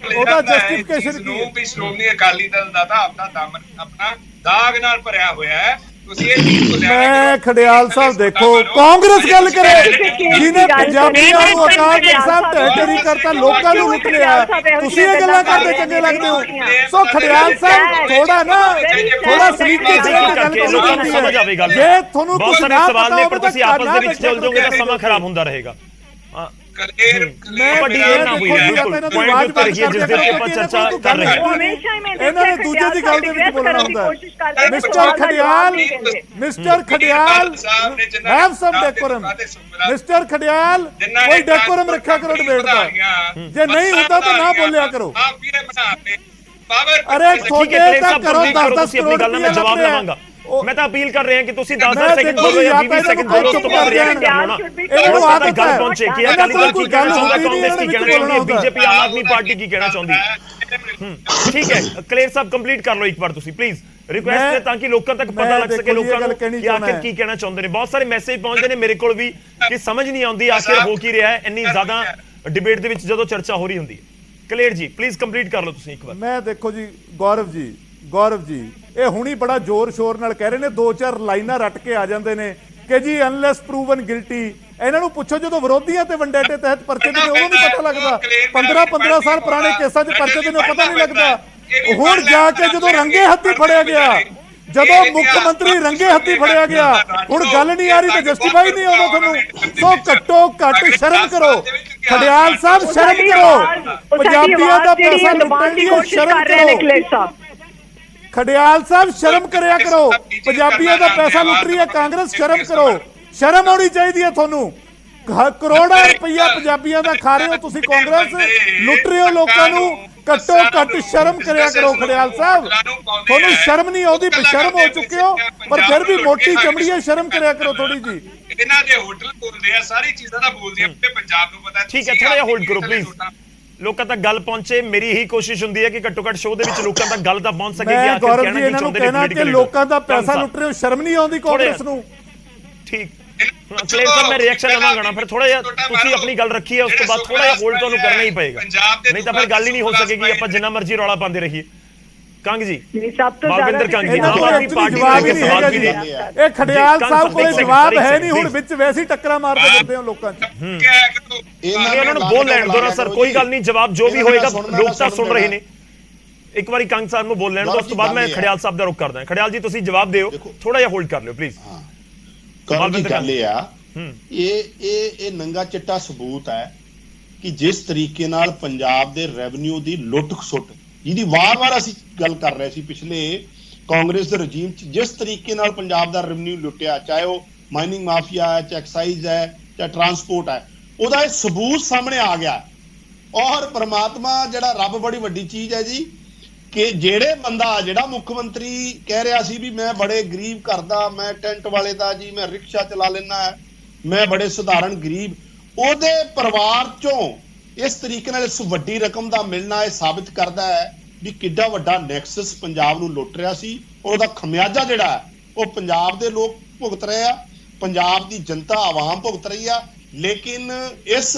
ਜਸਟੀਫਿਕੇਸ਼ਨ ਕੀ ਹੈ? ਵੀ ਸ਼੍ਰੋਮਣੀ ਅਕਾਲੀ ਦਲ ਦਾ ਤਾਂ ਆਪਣਾ ਦਾਗ ਨਾਲ ਭਰਿਆ ਹੋਇਆ ਹੈ। ਤੁਸੀਂ ਇਹ ਚੀਜ਼ ਭੁੱਲਿਆ ਨਾ ਮੈਂ ਕਰੋ। ਖੜਿਆਲ ਸਾਹਿਬ ਦੇਖੋ, ਕਾਂਗਰਸ ਗੱਲ ਕਰੇ ਜਿਹਨੇ ਪੰਜਾਬੀਆਂ ਨੂੰ ਅਕਾਲ ਤਖਤ ਸਾਹਿਬ ਢਹਿ ਕਰਤਾ, ਲੋਕਾਂ ਨੂੰ ਲੁੱਟ ਲਿਆ, ਤੁਸੀਂ ਇਹ ਗੱਲਾਂ ਕਰਦੇ ਚੰਗੇ ਲੱਗਦੇ ਹੋ? ਸੋ ਖੜਿਆਲ ਸਾਹਿਬ ਥੋੜਾ ਸਲੀਕੇ ਚ ਗੱਲ ਕਰੋ, ਸਮਝ ਆਵੇ ਗੱਲ। ਜੇ ਤੁਹਾਨੂੰ ਬਹੁਤ ਕੁਝ ਸਾਰੇ ਨਾ ਸਵਾਲ ਨੇ, ਪਰ ਪਤਾ ਤੁਸੀਂ ਆਪਸ ਦੇ ਵਿੱਚ ਚੱਲ ਜਾਓਗੇ ਤਾਂ ਸਮਾਂ ਖਰਾਬ ਹੁੰਦਾ ਰਹੇਗਾ। ਵੱਡੀ ਇਹ ਨਾ ਹੋਈ ਹੈ, ਬਿਲਕੁਲ ਪੁਆਇੰਟ ਉੱਤੇ ਰਹੀਏ ਜਿਸ ਦੇ ਉੱਤੇ ਆਪਾਂ ਚਰਚਾ ਕਰ ਰਹੇ ਹਾਂ। ਇਹਨਾਂ ਨੇ ਦੂਜੇ ਦੀ ਗੱਲ ਦੇ ਵਿੱਚ ਬੋਲਣਾ ਹੁੰਦਾ ਹੈ। Mister Kharial have some decorum. Mister Kharial ਕੋਈ ਡੈਕੋਰਮ ਰੱਖਿਆ ਕਰੋ ਡਿਬੇਟ ਦਾ, ਜੇ ਨਹੀਂ ਹੁੰਦਾ ਤਾਂ ਨਾ ਬੋਲਿਆ ਕਰੋ। ਅਰੇ ਤੁਹਾਡੇ ਤਾਂ ਕਰੋ 10-10 ਕਰੋੜ ਗੱਲ ਮੈਂ ਜਵਾਬ ਲਵਾਂਗਾ। ਮੈਂ ਤਾਂ ਅਪੀਲ ਕਰ ਰਿਹਾ ਕਿ ਤੁਸੀਂ 10 ਸੈਕਿੰਡ ਬੋਲੋ ਜਾਂ 20 ਸੈਕਿੰਡ ਬੋਲੋ, ਉਸ ਤੋਂ ਬਾਅਦ ਰਿਐਕਟ ਕਰਨਾ। ਇਹਨੂੰ ਆਦਤ ਗੱਲ ਪਹੁੰਚੇ ਕਿ ਅਕਾਲੀ ਦਲ ਕੀ ਕਹਿਣਾ ਚਾਹੁੰਦਾ, ਕਾਂਗਰਸ ਕੀ ਕਹਿਣਾ ਚਾਹੁੰਦੀ ਹੈ, ਬੀਜੇਪੀ ਆਮ ਆਦਮੀ ਪਾਰਟੀ ਕੀ ਕਹਿਣਾ ਚਾਹੁੰਦੀ ਹੈ। ਠੀਕ ਹੈ, ਕਲੇਰ ਸਾਹਿਬ ਕੰਪਲੀਟ ਕਰ ਲਓ ਇੱਕ ਵਾਰ ਤੁਸੀਂ ਪਲੀਜ਼, ਰਿਕੁਐਸਟ ਹੈ, ਤਾਂ ਕਿ ਲੋਕਾਂ ਤੱਕ ਪਤਾ ਲੱਗ ਸਕੇ ਲੋਕਾਂ ਨੂੰ ਕਿ ਆਖਿਰ ਕੀ ਕਹਿਣਾ ਚਾਹੁੰਦੇ ਨੇ। ਬਹੁਤ ਸਾਰੇ ਮੈਸੇਜ ਪਹੁੰਚਦੇ ਨੇ ਮੇਰੇ ਕੋਲ ਵੀ ਕਿ ਸਮਝ ਨਹੀਂ ਆਉਂਦੀ ਆਖਿਰ ਹੋ ਕੀ ਰਿਹਾ ਹੈ ਇੰਨੀ ਜ਼ਿਆਦਾ ਡਿਬੇਟ ਦੇ ਵਿੱਚ ਜਦੋਂ ਚਰਚਾ ਹੋ ਰਹੀ ਹੁੰਦੀ ਹੈ। ਕਲੇਰ ਜੀ ਪਲੀਜ਼ ਕੰਪਲੀਟ ਕਰ ਲਓ ਤੁਸੀਂ ਇੱਕ ਵਾਰ। ਮੈਂ ਦੇਖੋ ਜੀ ਗੌਰਵ ਜੀ ਇਹ ਹੁਣੀ ਬੜਾ ਜ਼ੋਰ ਸ਼ੋਰ ਨਾਲ ਕਹਿ ਰਹੇ ਨੇ, 2-4 ਲਾਈਨਾਂ ਰੱਟ ਕੇ ਆ ਜਾਂਦੇ ਨੇ ਕਿ ਜੀ ਅਨਲੈਸ ਪ੍ਰੂਵਨ ਗਿਲਟੀ। ਇਹਨਾਂ ਨੂੰ ਪੁੱਛੋ ਜਦੋਂ ਵਿਰੋਧੀਆਂ ਤੇ ਵੰਡੇਟੇ ਤਹਿਤ ਪਰਚੇ ਦੇ ਨੇ ਉਦੋਂ ਨਹੀਂ ਪਤਾ ਲੱਗਦਾ। 15 ਸਾਲ ਪੁਰਾਣੇ ਕੇਸਾਂ 'ਚ ਪਰਚੇ ਦੇ ਨੇ ਪਤਾ ਨਹੀਂ ਲੱਗਦਾ। ਹੁਣ ਜਾ ਕੇ ਜਦੋਂ ਰੰਗੇ ਹੱਥੀ ਫੜਿਆ ਗਿਆ, ਜਦੋਂ ਮੁੱਖ ਮੰਤਰੀ ਰੰਗੇ ਹੱਥੀ ਫੜਿਆ ਗਿਆ, ਹੁਣ ਗੱਲ ਨਹੀਂ ਆ ਰਹੀ ਤਾਂ ਜਸਟੀਫਾਈ ਨਹੀਂ ਆਉਂਦਾ ਤੁਹਾਨੂੰ। ਸੋ ਘੱਟੋ ਘੱਟ ਸ਼ਰਮ ਕਰੋ ਖੜਿਆਲ ਸਾਹਿਬ, ਸ਼ਰਮ ਕਰੋ। ਪੰਜਾਬੀਆਂ ਦਾ ਪੈਸਾ ਲੁੱਟਣ ਦੀ ਸ਼ਰਮ ਕਰੋ ਖੜਿਆਲ ਸਾਹਿਬ, ਸ਼ਰਮ ਕਰਿਆ ਕਰੋ। ਪੰਜਾਬੀਆਂ ਦਾ ਪੈਸਾ ਲੁੱਟ ਰਹੀ ਹੈ ਕਾਂਗਰਸ, ਸ਼ਰਮ ਕਰੋ। ਸ਼ਰਮ ਆਉਣੀ ਚਾਹੀਦੀ ਹੈ ਤੁਹਾਨੂੰ। ਕਰੋੜਾਂ ਰੁਪਈਆ ਪੰਜਾਬੀਆਂ ਦਾ ਖਾ ਰਹੇ ਹੋ ਤੁਸੀਂ, ਕਾਂਗਰਸ ਲੁੱਟ ਰਹੇ ਹੋ ਲੋਕਾਂ ਨੂੰ। ਘੱਟੋ ਘੱਟ ਸ਼ਰਮ ਕਰਿਆ ਕਰੋ ਖੜਿਆਲ ਸਾਹਿਬ, ਤੁਹਾਨੂੰ ਸ਼ਰਮ ਨਹੀਂ ਆਉਂਦੀ, ਬੇਸ਼ਰਮ ਹੋ ਚੁੱਕੇ ਹੋ, ਪਰ ਫਿਰ ਵੀ ਮੋਟੀ ਚਮੜੀ ਹੈ, ਸ਼ਰਮ ਕਰਿਆ ਕਰੋ ਥੋੜੀ ਜੀ। ਇਹਨਾਂ ਦੇ ਹੋਟਲ ਬੋਲਦੇ ਆ, ਸਾਰੀ ਚੀਜ਼ਾਂ ਦਾ ਬੋਲਦੇ ਆ, ਪੰਜਾਬ ਨੂੰ ਪਤਾ। ਠੀਕ ਹੈ, ਥੋੜਾ ਜਿਹਾ ਹੋਲਡ ਕਰੋ ਪਲੀਜ਼, ਲੋਕਾਂ ਤੱਕ ਗੱਲ ਪਹੁੰਚੇ। ਮੇਰੀ ਹੀ ਕੋਸ਼ਿਸ਼ ਹੁੰਦੀ ਹੈ ਕਿ ਘੱਟੋ ਘੱਟ ਸ਼ੋਅ ਦੇ ਵਿੱਚ ਲੋਕਾਂ ਤੱਕ ਗੱਲ ਤਾਂ ਪਹੁੰਚ ਸਕੇ। ਮੈਂ ਗੌਰਵ ਜੀ ਇਹਨਾਂ ਨੂੰ ਕਹਿਣਾ ਕਿ ਲੋਕਾਂ ਦਾ ਪੈਸਾ ਲੁੱਟ ਰਹੇ ਹੋ, ਸ਼ਰਮ ਨਹੀਂ ਆਉਂਦੀ ਕਾਂਗਰਸ ਨੂੰ? ਠੀਕ ਕਲੇਰ ਸਾਹਿਬ, ਮੈਂ ਰਿਐਕਸ਼ਨ ਲਵਾਂਗਾ ਨਾ, ਫਿਰ ਥੋੜਾ ਜਿਹਾ ਤੁਸੀਂ ਆਪਣੀ ਗੱਲ ਰੱਖੀ ਹੈ, ਉਸ ਤੋਂ ਬਾਅਦ ਥੋੜਾ ਜਿਹਾ ਹੋਲਡ ਤੁਹਾਨੂੰ ਕਰਨਾ ਹੀ ਪਏਗਾ, ਨਹੀਂ ਤਾਂ ਫਿਰ ਗੱਲ ਹੀ ਨਹੀਂ ਹੋ ਸਕੇਗੀ। ਆਪਾਂ ਜਿੰਨਾ ਮਰਜ਼ੀ ਰੌਲਾ ਪਾਉਂਦੇ ਰਹੀਏ। ਕੰਗ ਜੀ, ਬਾਲਵਿੰਦਰ ਕੰਗ ਜੀ, ਆਮ ਆਦਮੀ ਪਾਰਟੀ ਦੇ ਸਵਾਲ ਵੀ ਨੇ। ਇਹ ਖੜਿਆਲ ਸਾਹਿਬ ਕੋਲ ਜਵਾਬ ਹੈ ਨਹੀਂ, ਹੁਣ ਵਿੱਚ ਵੈਸੇ ਹੀ ਟੱਕਰਾਂ ਮਾਰਦੇ ਫਿਰਦੇ ਹੋ ਲੋਕਾਂ 'ਚ। ਉਹਨਾਂ ਨੂੰ ਬੋਲ ਲੈਣ ਦਿਓ ਨਾ ਸਰ, ਕੋਈ ਗੱਲ ਨਹੀਂ, ਜਵਾਬ ਜੋ ਵੀ ਹੋਏਗਾ ਲੋਕ ਤਾਂ ਸੁਣ ਰਹੇ ਨੇ। ਇੱਕ ਵਾਰੀ ਕੰਗ ਸਾਹਿਬ ਨੂੰ ਬੋਲ ਲੈਣ ਦਿਓ, ਉਸ ਤੋਂ ਬਾਅਦ ਮੈਂ ਖੜਿਆਲ ਸਾਹਿਬ ਦਾ ਰੁਖ ਕਰਦਾ। ਖੜਿਆਲ ਜੀ ਤੁਸੀਂ ਜਵਾਬ ਦਿਓ, ਥੋੜਾ ਜਿਹਾ ਹੋਲਡ ਕਰ ਲਿਓ ਪਲੀਜ਼। ਗੱਲ ਇਹ ਨੰਗਾ ਚਿੱਟਾ ਸਬੂਤ ਹੈ ਕਿ ਜਿਸ ਤਰੀਕੇ ਨਾਲ ਪੰਜਾਬ ਦੇ ਰੈਵਨਿਊ ਦੀ ਲੁੱਟ ਖਸੁੱਟ, ਜਿਹਦੀ ਵਾਰ-ਵਾਰ ਅਸੀਂ ਗੱਲ ਕਰ ਰਹੇ ਸੀ ਪਿਛਲੇ ਕਾਂਗਰਸ ਦੇ ਰਜੀਮ 'ਚ, ਜਿਸ ਤਰੀਕੇ ਨਾਲ ਪੰਜਾਬ ਦਾ ਰੈਵਨਿਊ ਲੁੱਟਿਆ, ਚਾਹੇ ਉਹ ਮਾਈਨਿੰਗ ਮਾਫੀਆ ਹੈ, ਚਾਹੇ ਐਕਸਾਈਜ਼ ਹੈ, ਚਾਹੇ ਟਰਾਂਸਪੋਰਟ ਹੈ, ਉਹਦਾ ਇਹ ਸਬੂਤ ਸਾਹਮਣੇ ਆ ਗਿਆ। ਔਰ ਪ੍ਰਮਾਤਮਾ ਜਿਹੜਾ ਰੱਬ ਬੜੀ ਵੱਡੀ ਚੀਜ਼ ਹੈ ਜੀ, ਕਿ ਜਿਹੜਾ ਮੁੱਖ ਮੰਤਰੀ ਕਹਿ ਰਿਹਾ ਸੀ ਵੀ ਮੈਂ ਬੜੇ ਗਰੀਬ ਘਰ ਦਾ, ਮੈਂ ਟੈਂਟ ਵਾਲੇ ਦਾ ਜੀ, ਮੈਂ ਰਿਕਸ਼ਾ ਚਲਾ ਲੈਣਾ ਹੈ, ਮੈਂ ਬੜੇ ਸਧਾਰਨ ਗਰੀਬ, ਉਹਦੇ ਪਰਿਵਾਰ ਚੋਂ ਇਸ ਤਰੀਕੇ ਨਾਲ ਇਸ ਵੱਡੀ ਰਕਮ ਦਾ ਮਿਲਣਾ ਇਹ ਸਾਬਿਤ ਕਰਦਾ ਹੈ ਵੀ ਕਿੱਡਾ ਵੱਡਾ ਨੈਕਸਸ ਪੰਜਾਬ ਨੂੰ ਲੁੱਟ ਰਿਹਾ ਸੀ। ਉਹਦਾ ਖਮਿਆਜਾ ਜਿਹੜਾ ਹੈ ਉਹ ਪੰਜਾਬ ਦੇ ਲੋਕ ਭੁਗਤ ਰਹੇ ਆ, ਪੰਜਾਬ ਦੀ ਜਨਤਾ ਆਵਾਮ ਭੁਗਤ ਰਹੀ ਆ। ਲੇਕਿਨ ਇਸ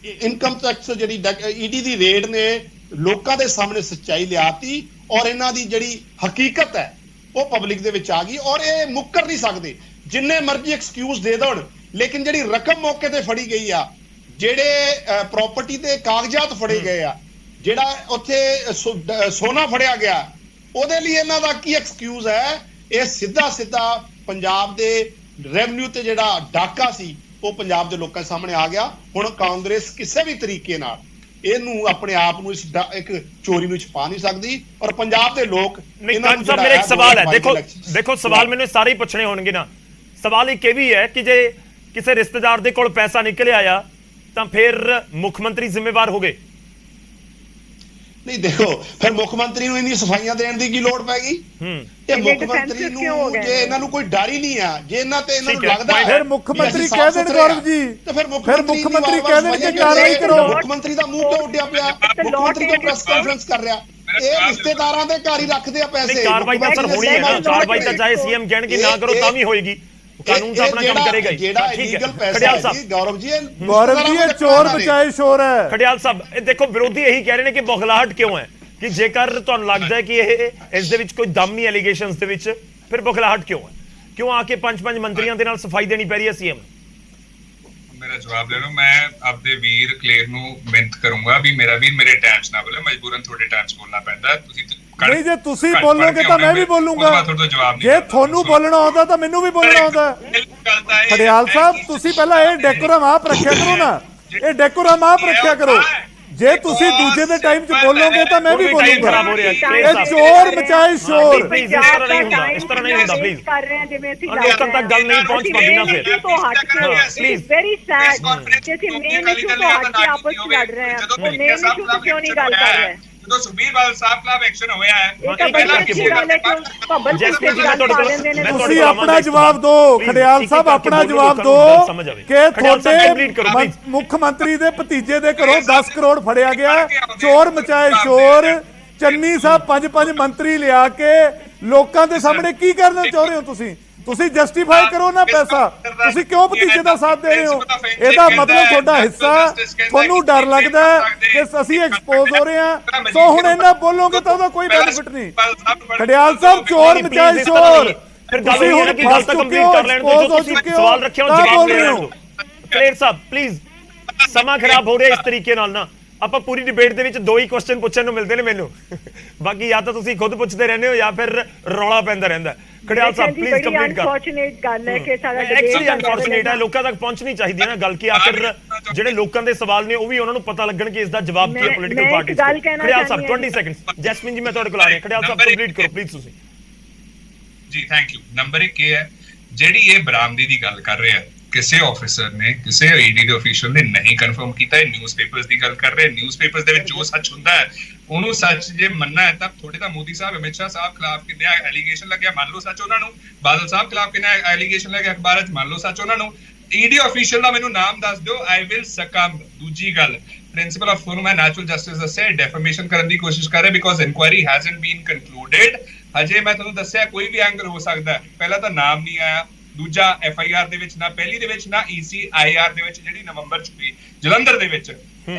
ਇਨਕਮ ਟੈਕਸ ਜਿਹੜੀ ਈਡੀ ਦੀ ਰੇਡ ਨੇ ਲੋਕਾਂ ਦੇ ਸਾਹਮਣੇ ਸੱਚਾਈ ਲਿਆਤੀ, ਔਰ ਇਹਨਾਂ ਦੀ ਜਿਹੜੀ ਹਕੀਕਤ ਹੈ ਉਹ ਪਬਲਿਕ ਦੇ ਵਿੱਚ ਆ ਗਈ। ਔਰ ਇਹ ਮੁੱਕਰ ਨਹੀਂ ਸਕਦੇ, ਜਿੰਨੇ ਮਰਜ਼ੀ ਐਕਸਕਿਊਜ਼ ਦੇ ਦੇਣ, ਲੇਕਿਨ ਜਿਹੜੀ ਰਕਮ ਮੌਕੇ ਤੇ ਫੜੀ ਗਈ ਆ, ਜਿਹੜੇ ਪ੍ਰਾਪਰਟੀ ਦੇ ਕਾਗਜ਼ਾਤ ਫੜੇ ਗਏ ਆ, ਜਿਹੜਾ ਉੱਥੇ ਸੋਨਾ ਫੜਿਆ ਗਿਆ, ਉਹਦੇ ਲਈ ਇਹਨਾਂ ਦਾ ਕੀ ਐਕਸਕਿਊਜ਼ ਹੈ? ਇਹ ਸਿੱਧਾ ਪੰਜਾਬ ਦੇ ਰੈਵਨਿਊ ਤੇ ਜਿਹੜਾ ਡਾਕਾ ਸੀ ਉਹ ਪੰਜਾਬ ਦੇ ਲੋਕਾਂ ਸਾਹਮਣੇ ਆ ਗਿਆ। ਹੁਣ ਕਾਂਗਰਸ ਕਿਸੇ ਵੀ ਤਰੀਕੇ ਨਾਲ ਇਹਨੂੰ ਆਪਣੇ ਆਪ ਨੂੰ ਇਸ ਇੱਕ ਚੋਰੀ ਨੂੰ ਛੁਪਾ ਨਹੀਂ ਸਕਦੀ, ਔਰ ਪੰਜਾਬ ਦੇ ਲੋਕ ਮੇਰਾ ਇੱਕ ਸਵਾਲ ਹੈ, ਦੇਖੋ ਸਵਾਲ ਮੈਨੂੰ ਸਾਰੇ ਹੀ ਪੁੱਛਣੇ ਹੋਣਗੇ ਨਾ। ਸਵਾਲ ਇੱਕ ਇਹ ਵੀ ਹੈ ਕਿ ਜੇ ਕਿਸੇ ਰਿਸ਼ਤੇਦਾਰ ਦੇ ਕੋਲ ਪੈਸਾ ਨਿਕਲ ਆਇਆ ਤਾਂ ਫਿਰ ਮੁੱਖ ਮੰਤਰੀ ਜ਼ਿੰਮੇਵਾਰ ਹੋ ਗਏ? ਨਹੀਂ ਦੇਖੋ ਫਿਰ ਮੁੱਖ ਮੰਤਰੀ ਨੂੰ ਇੰਨੀ ਸਫਾਈਆਂ ਦੇਣ ਦੀ ਕੀ ਲੋੜ ਪੈ ਗਈ? ਇਹ ਇੰਨੇ ਮੁੱਖ ਮੰਤਰੀ defensive ਕਿਉਂ ਹੋ ਨੂੰ ਗਏ ਜੇ ਇਹਨਾਂ ਨੂੰ ਕੋਈ ਡਰ ਹੀ ਨਹੀਂ ਆ, ਜੇ ਇਹਨਾਂ ਤੇ ਇਹਨਾਂ ਨੂੰ ਠੀਕ ਹੈ। ਲੱਗਦਾ ਹੈ ਫਿਰ ਮੁੱਖ ਵੀ ਮੰਤਰੀ ਅਸੀਂ ਕਹਿ ਸਾਫ਼ ਦੇਣ ਸੁਥਰੇ ਆ, ਗੌਰਵ ਜੀ, ਤੇ ਫਿਰ ਮੁੱਖ ਫਿਰ ਮੁੱਖ ਮੰਤਰੀ ਕਹਿ ਦੇਣ ਕਿ ਕਾਰਵਾਈ ਕਰੋ। ਮੁੱਖ ਮੰਤਰੀ ਦਾ ਮੂੰਹ ਕਿਉਂ ਉੱਡਿਆ ਪਿਆ? ਮੁੱਖ ਮੰਤਰੀ ਤਾਂ ਪ੍ਰੈਸ ਕਾਨਫਰੰਸ ਕਰ ਰਿਹਾ। ਇਹ ਰਿਸ਼ਤੇਦਾਰਾਂ ਦੇ ਘਰ ਹੀ ਰੱਖਦੇ ਆ ਪੈਸੇ। ਨਹੀਂ ਕਾਰਵਾਈ ਤਾਂ ਸਰ ਹੋਣੀ ਹੈ ਨਾ, ਕਾਰਵਾਈ ਤਾਂ ਚਾਹੇ ਸੀਐਮ ਕਹਿਣ ਕਿ ਨਾ ਕਰੋ ਤਾਂ ਵੀ ਹੋਏਗੀ, ਕਾਨੂੰਨ ਤਾਂ ਆਪਣਾ ਕੰਮ ਕਰੇਗਾ ਹੀ। ਜਿਹੜਾ ਠੀਕ ਇਲੀਗਲ ਹੈ ਪੈਸਾ ਖੜਿਆਲ ਹੈ ਸਾਹਿਬ, ਜੀ ਗੌਰਵ ਜੀ, ਗੌਰਵ ਜੀ ਇਹ ਚੋਰ ਬਚਾਏ ਸ਼ੋਰ ਹੈ। ਖੜਿਆਲ ਸਾਹਿਬ ਇਹ ਦੇਖੋ ਵਿਰੋਧੀ ਇਹੀ ਕਹਿ ਰਹੇ ਨੇ ਕਿ ਬੁਖਲਾਹਟ ਕਿਉਂ ਹੈ, ਕਿ ਜੇਕਰ ਤੁਹਾਨੂੰ ਲੱਗਦਾ ਹੈ ਕਿ ਇਹ ਇਸ ਦੇ ਵਿੱਚ ਕੋਈ ਦਮ ਨਹੀਂ ਐਲੀਗੇਸ਼ਨਸ ਦੇ ਵਿੱਚ, ਫਿਰ ਬੁਖਲਾਹਟ ਕਿਉਂ ਹੈ? ਕਿਉਂ ਆ ਕੇ ਪੰਜ ਮੰਤਰੀਆਂ ਦੇ ਨਾਲ ਸਫਾਈ ਦੇਣੀ ਪੈ ਰਹੀ ਹੈ ਸੀਐਮ? ਮੇਰਾ ਜਵਾਬ ਲੈ ਲਓ। ਮੈਂ ਆਪਦੇ ਵੀਰ ਕਲੇਰ ਨੂੰ ਮਿਹਨਤ ਕਰੂੰਗਾ ਵੀ ਮੇਰਾ ਵੀਰ ਮੇਰੇ ਟਾਈਮ 'ਚ ਨਾ ਬੋਲੇ, ਮਜਬੂਰਨ ਤੁਹਾਡੇ ਟਾਈਮ 'ਚ ਬੋਲਣਾ ਪੈਂਦਾ। ਤੁਸੀਂ ਨਹੀਂ ਜੇ ਤੁਸੀਂ ਬੋਲੋਗੇ ਤਾਂ ਮੈਂ ਵੀ ਬੋਲੂੰਗਾ, ਜੇ ਤੁਹਾਨੂੰ ਬੋਲਣਾ ਆਉਂਦਾ ਤਾਂ ਮੈਨੂੰ ਵੀ ਬੋਲਣਾ ਆਉਂਦਾ। ਖੜਿਆਲ ਸਾਹਿਬ ਤੁਸੀਂ ਪਹਿਲਾਂ ਇਹ ਡੈਕੋਰਮ ਆਪ ਰੱਖਿਆ ਕਰੋ ਨਾ, ਇਹ ਡੈਕੋਰਮ ਆਪ ਰੱਖਿਆ ਕਰੋ। ਜੇ ਤੁਸੀਂ ਦੂਜੇ ਦੇ ਟਾਈਮ 'ਚ ਬੋਲੋਗੇ ਤਾਂ ਮੈਂ ਵੀ ਬੋਲੂੰਗਾ। ਇਹ ਚੋਰ ਮਚਾਏ ਸ਼ੋਰ। ਪਲੀਜ਼ ਇਸ ਤਰ੍ਹਾਂ ਨਹੀਂ ਹੁੰਦਾ, ਇਸ ਤਰ੍ਹਾਂ ਨਹੀਂ ਹੁੰਦਾ ਪਲੀਜ਼। ਕਰ ਰਹੇ ਹਾਂ ਜਿਵੇਂ ਅਸੀਂ ਲੋਕਾਂ ਤੱਕ ਗੱਲ ਨਹੀਂ ਪਹੁੰਚ ਪਾਉਂਦੀ ਨਾ ਫਿਰ। ਤੋਂ ਹਟ ਕੇ ਪਲੀਜ਼ ਵੈਰੀ ਸੈਡ ਕਿ ਅਸੀਂ ਮੇਨ ਇਸ਼ੂ ਤੋਂ ਹਟ ਕੇ ਆਪਸ ਵਿੱਚ ਲੜ ਰਹੇ ਹਾਂ, ਤੇ ਮੇਨ ਇਸ਼ੂ ਤੇ ਕਿਉਂ ਨਹੀਂ ਗੱਲ ਕਰ ਰਹੇ? ਜਦੋਂ ਸੁਖਬੀਰ ਬਾਦਲ ਸਾਹਿਬ ਖਿਲਾਫ ਐਕਸ਼ਨ ਹੋਇਆ ਹੈ, ਇਹ ਤਾਂ ਬੜੀ ਅੱਛੀ ਗੱਲ ਹੈ ਕਿ ਭੱਬਲ ਜੈਸਮੀਨ ਜੀ, ਮੈਂ ਤੁਹਾਡੇ ਕੋਲ ਤੁਸੀਂ ਆਪਣਾ ਜਵਾਬ ਦਿਓ, ਖੜਿਆਲ ਸਾਹਿਬ ਆਪਣਾ ਜਵਾਬ ਦਿਓ ਕਿ ਤੁਹਾਡੇ ਮੁੱਖ ਮੰਤਰੀ ਦੇ ਭਤੀਜੇ ਦੇ ਘਰੋਂ 10 ਕਰੋੜ ਫੜਿਆ ਗਿਆ, ਚੋਰ ਮਚਾਏ ਸ਼ੋਰ। ਚੰਨੀ ਸਾਹਿਬ 5 ਮੰਤਰੀ ਲਿਆ ਕੇ ਲੋਕਾਂ ਦੇ ਸਾਹਮਣੇ ਕੀ ਕਰਨਾ ਚਾਹ ਰਹੇ ਹੋ ਤੁਸੀਂ? ਤੁਸੀਂ ਜਸਟੀਫਾਈ ਕਰੋ ਨਾ ਪੈਸਾ, ਤੁਸੀਂ ਕਿਉਂ ਭਤੀਜੇ ਦਾ ਸਾਥ ਦੇ ਰਹੇ ਹੋ? ਇਹਦਾ ਮਤਲਬ ਤੁਹਾਡਾ ਹਿੱਸਾ, ਤੁਹਾਨੂੰ ਡਰ ਲੱਗਦਾ ਹੈ ਕਿ ਅਸੀਂ ਐਕਸਪੋਜ਼ ਹੋ ਰਹੇ ਹਾਂ, ਸੋ ਹੁਣ ਇਹਨਾਂ ਬੋਲੋਗੇ ਤਾਂ ਉਹਦਾ ਕੋਈ ਬੈਨੀਫਿਟ ਨਹੀਂ। ਖੜਿਆਲ ਸਾਹਿਬ ਚੋਰ ਮਚਾਏ ਸ਼ੋਰ, ਫਿਰ ਗੱਲ ਤੁਸੀਂ ਹੋਈ ਹੁਣ ਹੈ ਕਿ ਗੱਲ ਤਾਂ ਕੰਪਲੀਟ ਕਰ ਲੈਣ ਦਿਓ, ਜੋ ਤੁਸੀਂ ਸਵਾਲ ਰੱਖਿਆ ਉਹ ਜਵਾਬ ਦੇ ਰਹੇ ਹੋ। ਕਲੇਰ ਸਾਹਿਬ ਪਲੀਜ਼, ਸਮਾਂ ਖਰਾਬ ਹੋ ਰਿਹਾ ਇਸ ਤਰੀਕੇ ਨਾਲ ਨਾ। ਆਪਾਂ ਪੂਰੀ ਡਿਬੇਟ ਦੇ ਵਿੱਚ 2 ਹੀ ਕੁਐਸਚਨ ਪੁੱਛਣ ਨੂੰ ਮਿਲਦੇ ਨੇ ਮੈਨੂੰ, ਬਾਕੀ ਜਾਂ ਤਾਂ ਤੁਸੀਂ ਖੁਦ ਪੁੱਛਦੇ ਰਹਿੰਦੇ ਹੋ ਜਾਂ ਫਿਰ ਰੌਲਾ ਪੈਂਦਾ ਰਹਿੰਦਾ। ਖੜਿਆਲ ਸਾਹਿਬ ਪਲੀਜ਼ ਕੰਪਲੀਟ ਕਰੋ। ਅਨਫੋਰਚੂਨੇਟ ਗੱਲ ਹੈ ਕਿ ਸਾਡਾ ਐਕਚੁਅਲੀ ਅਨਫੋਰਚੂਨੇਟ ਹੈ, ਲੋਕਾਂ ਤੱਕ ਪਹੁੰਚਣੀ ਚਾਹੀਦੀ ਹੈ ਨਾ ਗੱਲ, ਕਿ ਆਖਿਰ ਜਿਹੜੇ ਲੋਕਾਂ ਦੇ ਸਵਾਲ ਨੇ ਉਹ ਵੀ ਉਹਨਾਂ ਨੂੰ ਪਤਾ ਲੱਗਣ ਕਿ ਇਸ ਦਾ ਜਵਾਬ ਕੀ ਹੈ ਪੋਲੀਟੀਕਲ ਪਾਰਟੀ। ਖੜਿਆਲ ਸਾਹਿਬ 20 ਸੈਕਿੰਡਸ। ਜੈਸਮੀਨ ਜੀ ਮੈਂ ਤੁਹਾਡੇ ਕੋਲ ਆ ਰਿਹਾ, ਖੜਿਆਲ ਸਾਹਿਬ ਕੰਪਲੀਟ ਕਰੋ ਪਲੀਜ਼ ਤੁਸੀਂ। ਜੀ ਥੈਂਕ ਯੂ। ਨੰਬਰ 1 ਇਹ ਹੈ ਜਿਹੜੀ ਇਹ ਬਰਾਮਦੀ ਦੀ ਗੱਲ ਕਰ ਰਿਹਾ, ਕਿਸੇ ਆਫੀਸਰ ਨੇ, ਕਿਸੇ ਈਡੀ ਦੇ ਅਫੀਸ਼ੀਅਲ ਨੇ ਨਹੀਂ ਕਨਫਰਮ ਕੀਤਾ। ਇਹ ਨਿਊਜ਼ਪੇਪਰਸ ਦੀ ਗੱਲ ਕਰ ਰਹੇ। ਨਿਊਜ਼ਪੇਪਰਸ ਦੇ ਵਿੱਚ ਜੋ ਸੱਚ ਹੁੰਦਾ ਹੈ ਉਹਨੂੰ ਸੱਚ ਜੇ ਮੰਨਣਾ ਹੈ ਤਾਂ ਥੋੜੇ ਤਾਂ ਮੋਦੀ ਸਾਹਿਬ, ਅਮਿਤ ਸ਼ਾਹ ਸਾਹਿਬ ਖਿਲਾਫ ਕਿੰਨੇ ਐਲੀਗੇਸ਼ਨ ਲੱਗਿਆ, ਮੰਨ ਲਓ ਸੱਚ ਉਹਨਾਂ ਨੂੰ। ਬਾਦਲ ਸਾਹਿਬ ਖਿਲਾਫ ਕਿੰਨੇ ਐਲੀਗੇਸ਼ਨ ਲੱਗਿਆ ਅਖਬਾਰਾਂ 'ਚ, ਮੰਨ ਲਓ ਸੱਚ ਉਹਨਾਂ ਨੂੰ। ਈਡੀ ਅਫੀਸ਼ੀਅਲ ਦਾ ਮੈਨੂੰ ਨਾਮ ਦੱਸ ਦਿਓ, ਆਈ ਵਿਲ ਸਕਮ। ਦੂਜੀ ਗੱਲ, ਪ੍ਰਿੰਸੀਪਲ ਆਫ ਫੋਰਮ ਹੈ ਨੈਚੁਰਲ ਜਸਟਿਸ ਦੱਸਿਆ ਡੈਫੇਮੇਸ਼ਨ ਕਰਨ ਦੀ ਕੋਸ਼ਿਸ਼ ਕਰ ਰਿਹਾ ਬਿਕੋਜ਼ ਇਨਕੁਆਇਰੀ ਹੈਜ਼ਨਟ ਬੀਨ ਕਨਕਲੂਡਡ। ਹਜੇ ਮੈਂ ਤੁਹਾਨੂੰ ਦੱਸਿਆ ਕੋਈ ਵੀ ਐਂਗਲ ਹੋ ਸਕਦਾ ਹੈ। ਪਹਿਲਾ ਤਾਂ ਨਾਮ ਨਹੀਂ ਆਇਆ, ਦੂਜਾ ਐਫਆਈਆਰ ਦੇ ਵਿੱਚ ਨਾ ਪਹਿਲੀ ਦੇ ਵਿੱਚ ਨਾ ਈਸੀਆਈਆਰ ਦੇ ਵਿੱਚ ਜਿਹੜੀ ਨਵੰਬਰ 'ਚ ਹੋਈ ਜਲੰਧਰ ਦੇ ਵਿੱਚ।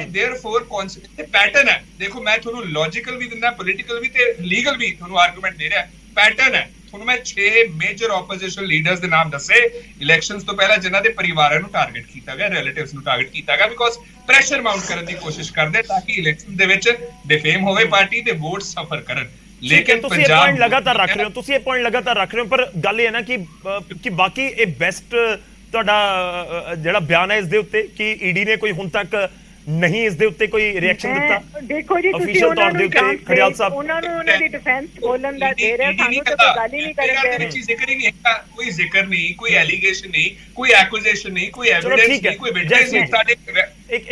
ਦੇਅਰਫੋਰ ਕਨਸੈਪਟ ਪੈਟਰਨ ਹੈ। ਦੇਖੋ ਮੈਂ ਤੁਹਾਨੂੰ ਲੌਜੀਕਲ ਵੀ ਦਿੰਦਾ, ਪੋਲੀਟੀਕਲ ਵੀ ਤੇ ਲੀਗਲ ਵੀ ਤੁਹਾਨੂੰ ਆਰਗੂਮੈਂਟ ਦੇ ਰਿਹਾ। ਪੈਟਰਨ ਹੈ। ਤੁਹਾਨੂੰ ਮੈਂ 6 ਮੇਜਰ ਆਪੋਜੀਸ਼ਨ ਲੀਡਰਸ ਦੇ ਨਾਮ ਦੱਸੇ ਇਲੈਕਸ਼ਨਸ ਤੋਂ ਪਹਿਲਾਂ ਜਿਨ੍ਹਾਂ ਦੇ ਪਰਿਵਾਰਾਂ ਨੂੰ ਟਾਰਗੇਟ ਕੀਤਾ ਗਿਆ, ਰਿਲੇਟਿਵਸ ਨੂੰ ਟਾਰਗੇਟ ਕੀਤਾ ਗਿਆ ਬਿਕੋਜ਼ ਪ੍ਰੈਸ਼ਰ ਮਾਊਂਟ ਕਰਨ ਦੀ ਕੋਸ਼ਿਸ਼ ਕਰਦੇ ਤਾਂ ਕਿ ਇਲੈਕਸ਼ਨ ਦੇ ਵਿੱਚ ਡਿਫੇਮ ਹੋਵੇ ਪਾਰਟੀ ਤੇ ਵੋਟ ਸਫਰ ਕਰਨ। ਲੇਕਿਨ ਤੁਸੀਂ ਇਹ ਪੁਆਇੰਟ ਲਗਾਤਾਰ ਰੱਖ ਰਹੇ ਹੋ, ਤੁਸੀਂ ਇਹ ਪੁਆਇੰਟ ਲਗਾਤਾਰ ਰੱਖ ਰਹੇ ਹੋ, ਪਰ ਗੱਲ ਇਹ ਹੈ ਨਾ ਕਿ ਬਾਕੀ ਇਹ ਬੈਸਟ ਤੁਹਾਡਾ ਜਿਹੜਾ ਬਿਆਨ ਹੈ ਇਸ ਦੇ ਉੱਤੇ ਕਿ ਈਡੀ ਨੇ ਕੋਈ ਹੁਣ ਤੱਕ ਨਹੀਂ ਇਸ ਦੇ ਉੱਤੇ ਕੋਈ ਰਿਐਕਸ਼ਨ ਦਿੱਤਾ। ਦੇਖੋ ਜੀ ਤੁਸੀਂ ਉਹਨਾਂ ਨੂੰ ਖੜਿਆਲ ਸਾਹਿਬ ਉਹਨਾਂ ਨੂੰ ਉਹਨਾਂ ਦੀ ਡਿਫੈਂਸ ਬੋਲਣ ਦਾ ਦੇ ਰਿਹਾ, ਸਾਨੂੰ ਤਾਂ ਕੋਈ ਗੱਲ ਹੀ ਨਹੀਂ ਕਰਨ ਦੇ ਰਹੇ। ਜ਼ਿਕਰ ਹੀ ਨਹੀਂ ਹੈ, ਕੋਈ ਜ਼ਿਕਰ ਨਹੀਂ, ਕੋਈ ਐਲੀਗੇਸ਼ਨ ਨਹੀਂ, ਕੋਈ ਐਕੂਜ਼ੇਸ਼ਨ ਨਹੀਂ, ਕੋਈ ਐਵੀਡੈਂਸ ਨਹੀਂ, ਕੋਈ ਵਿਟਨੈਸ ਨਹੀਂ। ਸਾਡੇ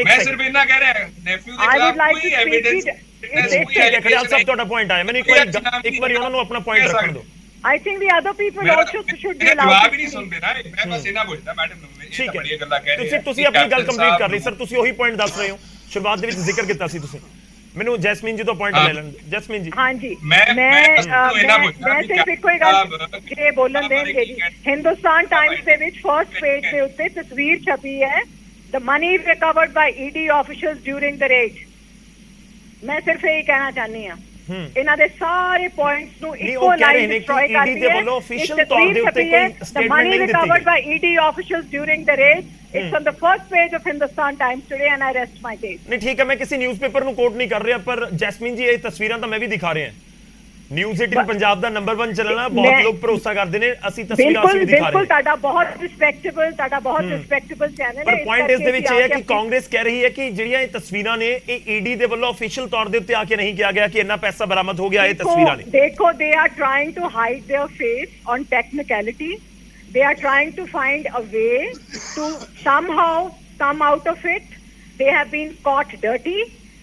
ਮੈਂ ਸਿਰਫ ਇੰਨਾ ਕਹਿ ਰਿਹਾ ਨੈਫਿਊ ਦੇ ਖਿਲਾਫ ਕੋਈ ਐਵੀਡੈਂਸ ਖੜਿਆਲ ਸਾਹਿਬ ਤੁਹਾਡਾ ਪੁਆਇੰਟ ਆਇਆ, ਮੈਨੂੰ ਇੱਕ ਵਾਰੀ ਉਹਨਾਂ ਨੂੰ ਆਪਣਾ ਪੁਆਇੰਟ ਰੱਖਣ ਦਿਓ। I think the other people also should be allowed ਜਵਾਬ ਹੀ ਨਹੀਂ ਸੁਣਦੇ ਨਾ। ਮੈਂ ਬਸ ਇਹਨਾਂ ਪੁੱਛਦਾ ਮੈਡਮ ਨੂੰ, ਇਹ ਬੜੀਆਂ ਗੱਲਾਂ ਕਹਿ ਰਹੇ ਤੁਸੀਂ ਆਪਣੀ ਗੱਲ ਕੰਪਲੀਟ ਕਰ ਲਈ ਸਰ, ਤੁਸੀਂ ਉਹੀ ਪੁਆਇੰਟ ਦੱਸ ਰਹੇ ਹੋ ਸ਼ੁਰੂਆਤ ਦੇ ਵਿੱਚ ਜ਼ਿਕਰ ਕੀਤਾ ਸੀ ਤੁਸੀਂ। ਮੈਨੂੰ ਜੈਸਮੀਨ ਜੀ ਤੋਂ ਪੁਆਇੰਟ ਲੈ ਲੈਣ ਦਿਓ। ਜੈਸਮੀਨ ਜੀ ਹਾਂਜੀ, ਮੈਂ ਸਿਰਫ ਇੱਕੋ ਹੀ ਗੱਲ ਜੇ ਬੋਲਣ ਦੇਣਗੇ ਜੀ। ਹਿੰਦੁਸਤਾਨ ਟਾਈਮਸ ਦੇ ਵਿੱਚ ਫਰਸਟ ਪੇਜ ਦੇ ਉੱਤੇ ਤਸਵੀਰ ਛਪੀ ਹੈ, the money recovered by ED officials during the raid। ਮੈਂ ਸਿਰਫ ਇਹ ਕਹਿਣਾ ਚਾਹਨੀ ਆ ਇਹਨਾਂ ਦੇ ਸਾਰੇ ਪੁਆਇੰਟਸ ਨੂੰ ਇੱਕੋ ਲਾਈਨ ਡਿਸਟਰੋਏ ਕਰਦੀ ਹੈ। ਅਫੀਸ਼ੀਅਲ ਤੌਰ ਦੇ ਉੱਤੇ ਕੋਈ ਸਟੇਟਮੈਂਟ ਨਹੀਂ ਦਿੱਤੀ recovered by ED officials during the raid। It's on the first page of Hindustan Times today and I rest my case। ਨਹੀਂ ਠੀਕ ਹੈ, ਮੈਂ ਕਿਸੇ ਨਿਊਜ਼ਪੇਪਰ ਨੂੰ ਕੋਟ ਨਹੀਂ ਕਰ ਰਿਹਾ, ਪਰ ਜੈਸਮੀਨ ਜੀ ਇਹ ਤਸਵੀਰਾਂ ਤਾਂ ਮੈਂ ਵੀ ਦਿਖਾ ਰਿਹਾ। ਨਿਊਜ਼ 18 ਪੰਜਾਬ ਦਾ ਨੰਬਰ 1 ਚੈਨਲ ਹੈ, ਬਹੁਤ ਲੋਕ ਭਰੋਸਾ ਕਰਦੇ ਨੇ। ਅਸੀਂ ਤਸਵੀਰਾਂ ਅਸੀਂ ਵੀ ਦਿਖਾ ਰਹੇ ਹਾਂ। ਬਿਲਕੁਲ ਤੁਹਾਡਾ ਬਹੁਤ ਰਿਸਪੈਕਟੇਬਲ ਚੈਨਲ ਹੈ। ਪਰ ਪੁਆਇੰਟ ਇਸ ਦੇ ਵਿੱਚ ਇਹ ਹੈ ਕਿ ਕਾਂਗਰਸ ਕਹਿ ਰਹੀ ਹੈ ਕਿ ਜਿਹੜੀਆਂ ਇਹ ਤਸਵੀਰਾਂ ਨੇ ਇਹ ਈਡੀ ਦੇ ਵੱਲੋਂ ਅਫੀਸ਼ੀਅਲ ਤੌਰ ਦੇ ਉੱਤੇ ਆ ਕੇ ਨਹੀਂ ਕਿਹਾ ਗਿਆ ਕਿ ਇੰਨਾ ਪੈਸਾ ਬਰਾਮਦ ਹੋ ਗਿਆ ਇਹ ਤਸਵੀਰਾਂ ਨੇ। ਦੇਖੋ they are trying to hide their face on technicality। they are trying to find a way to somehow come out of it। they have been caught dirty।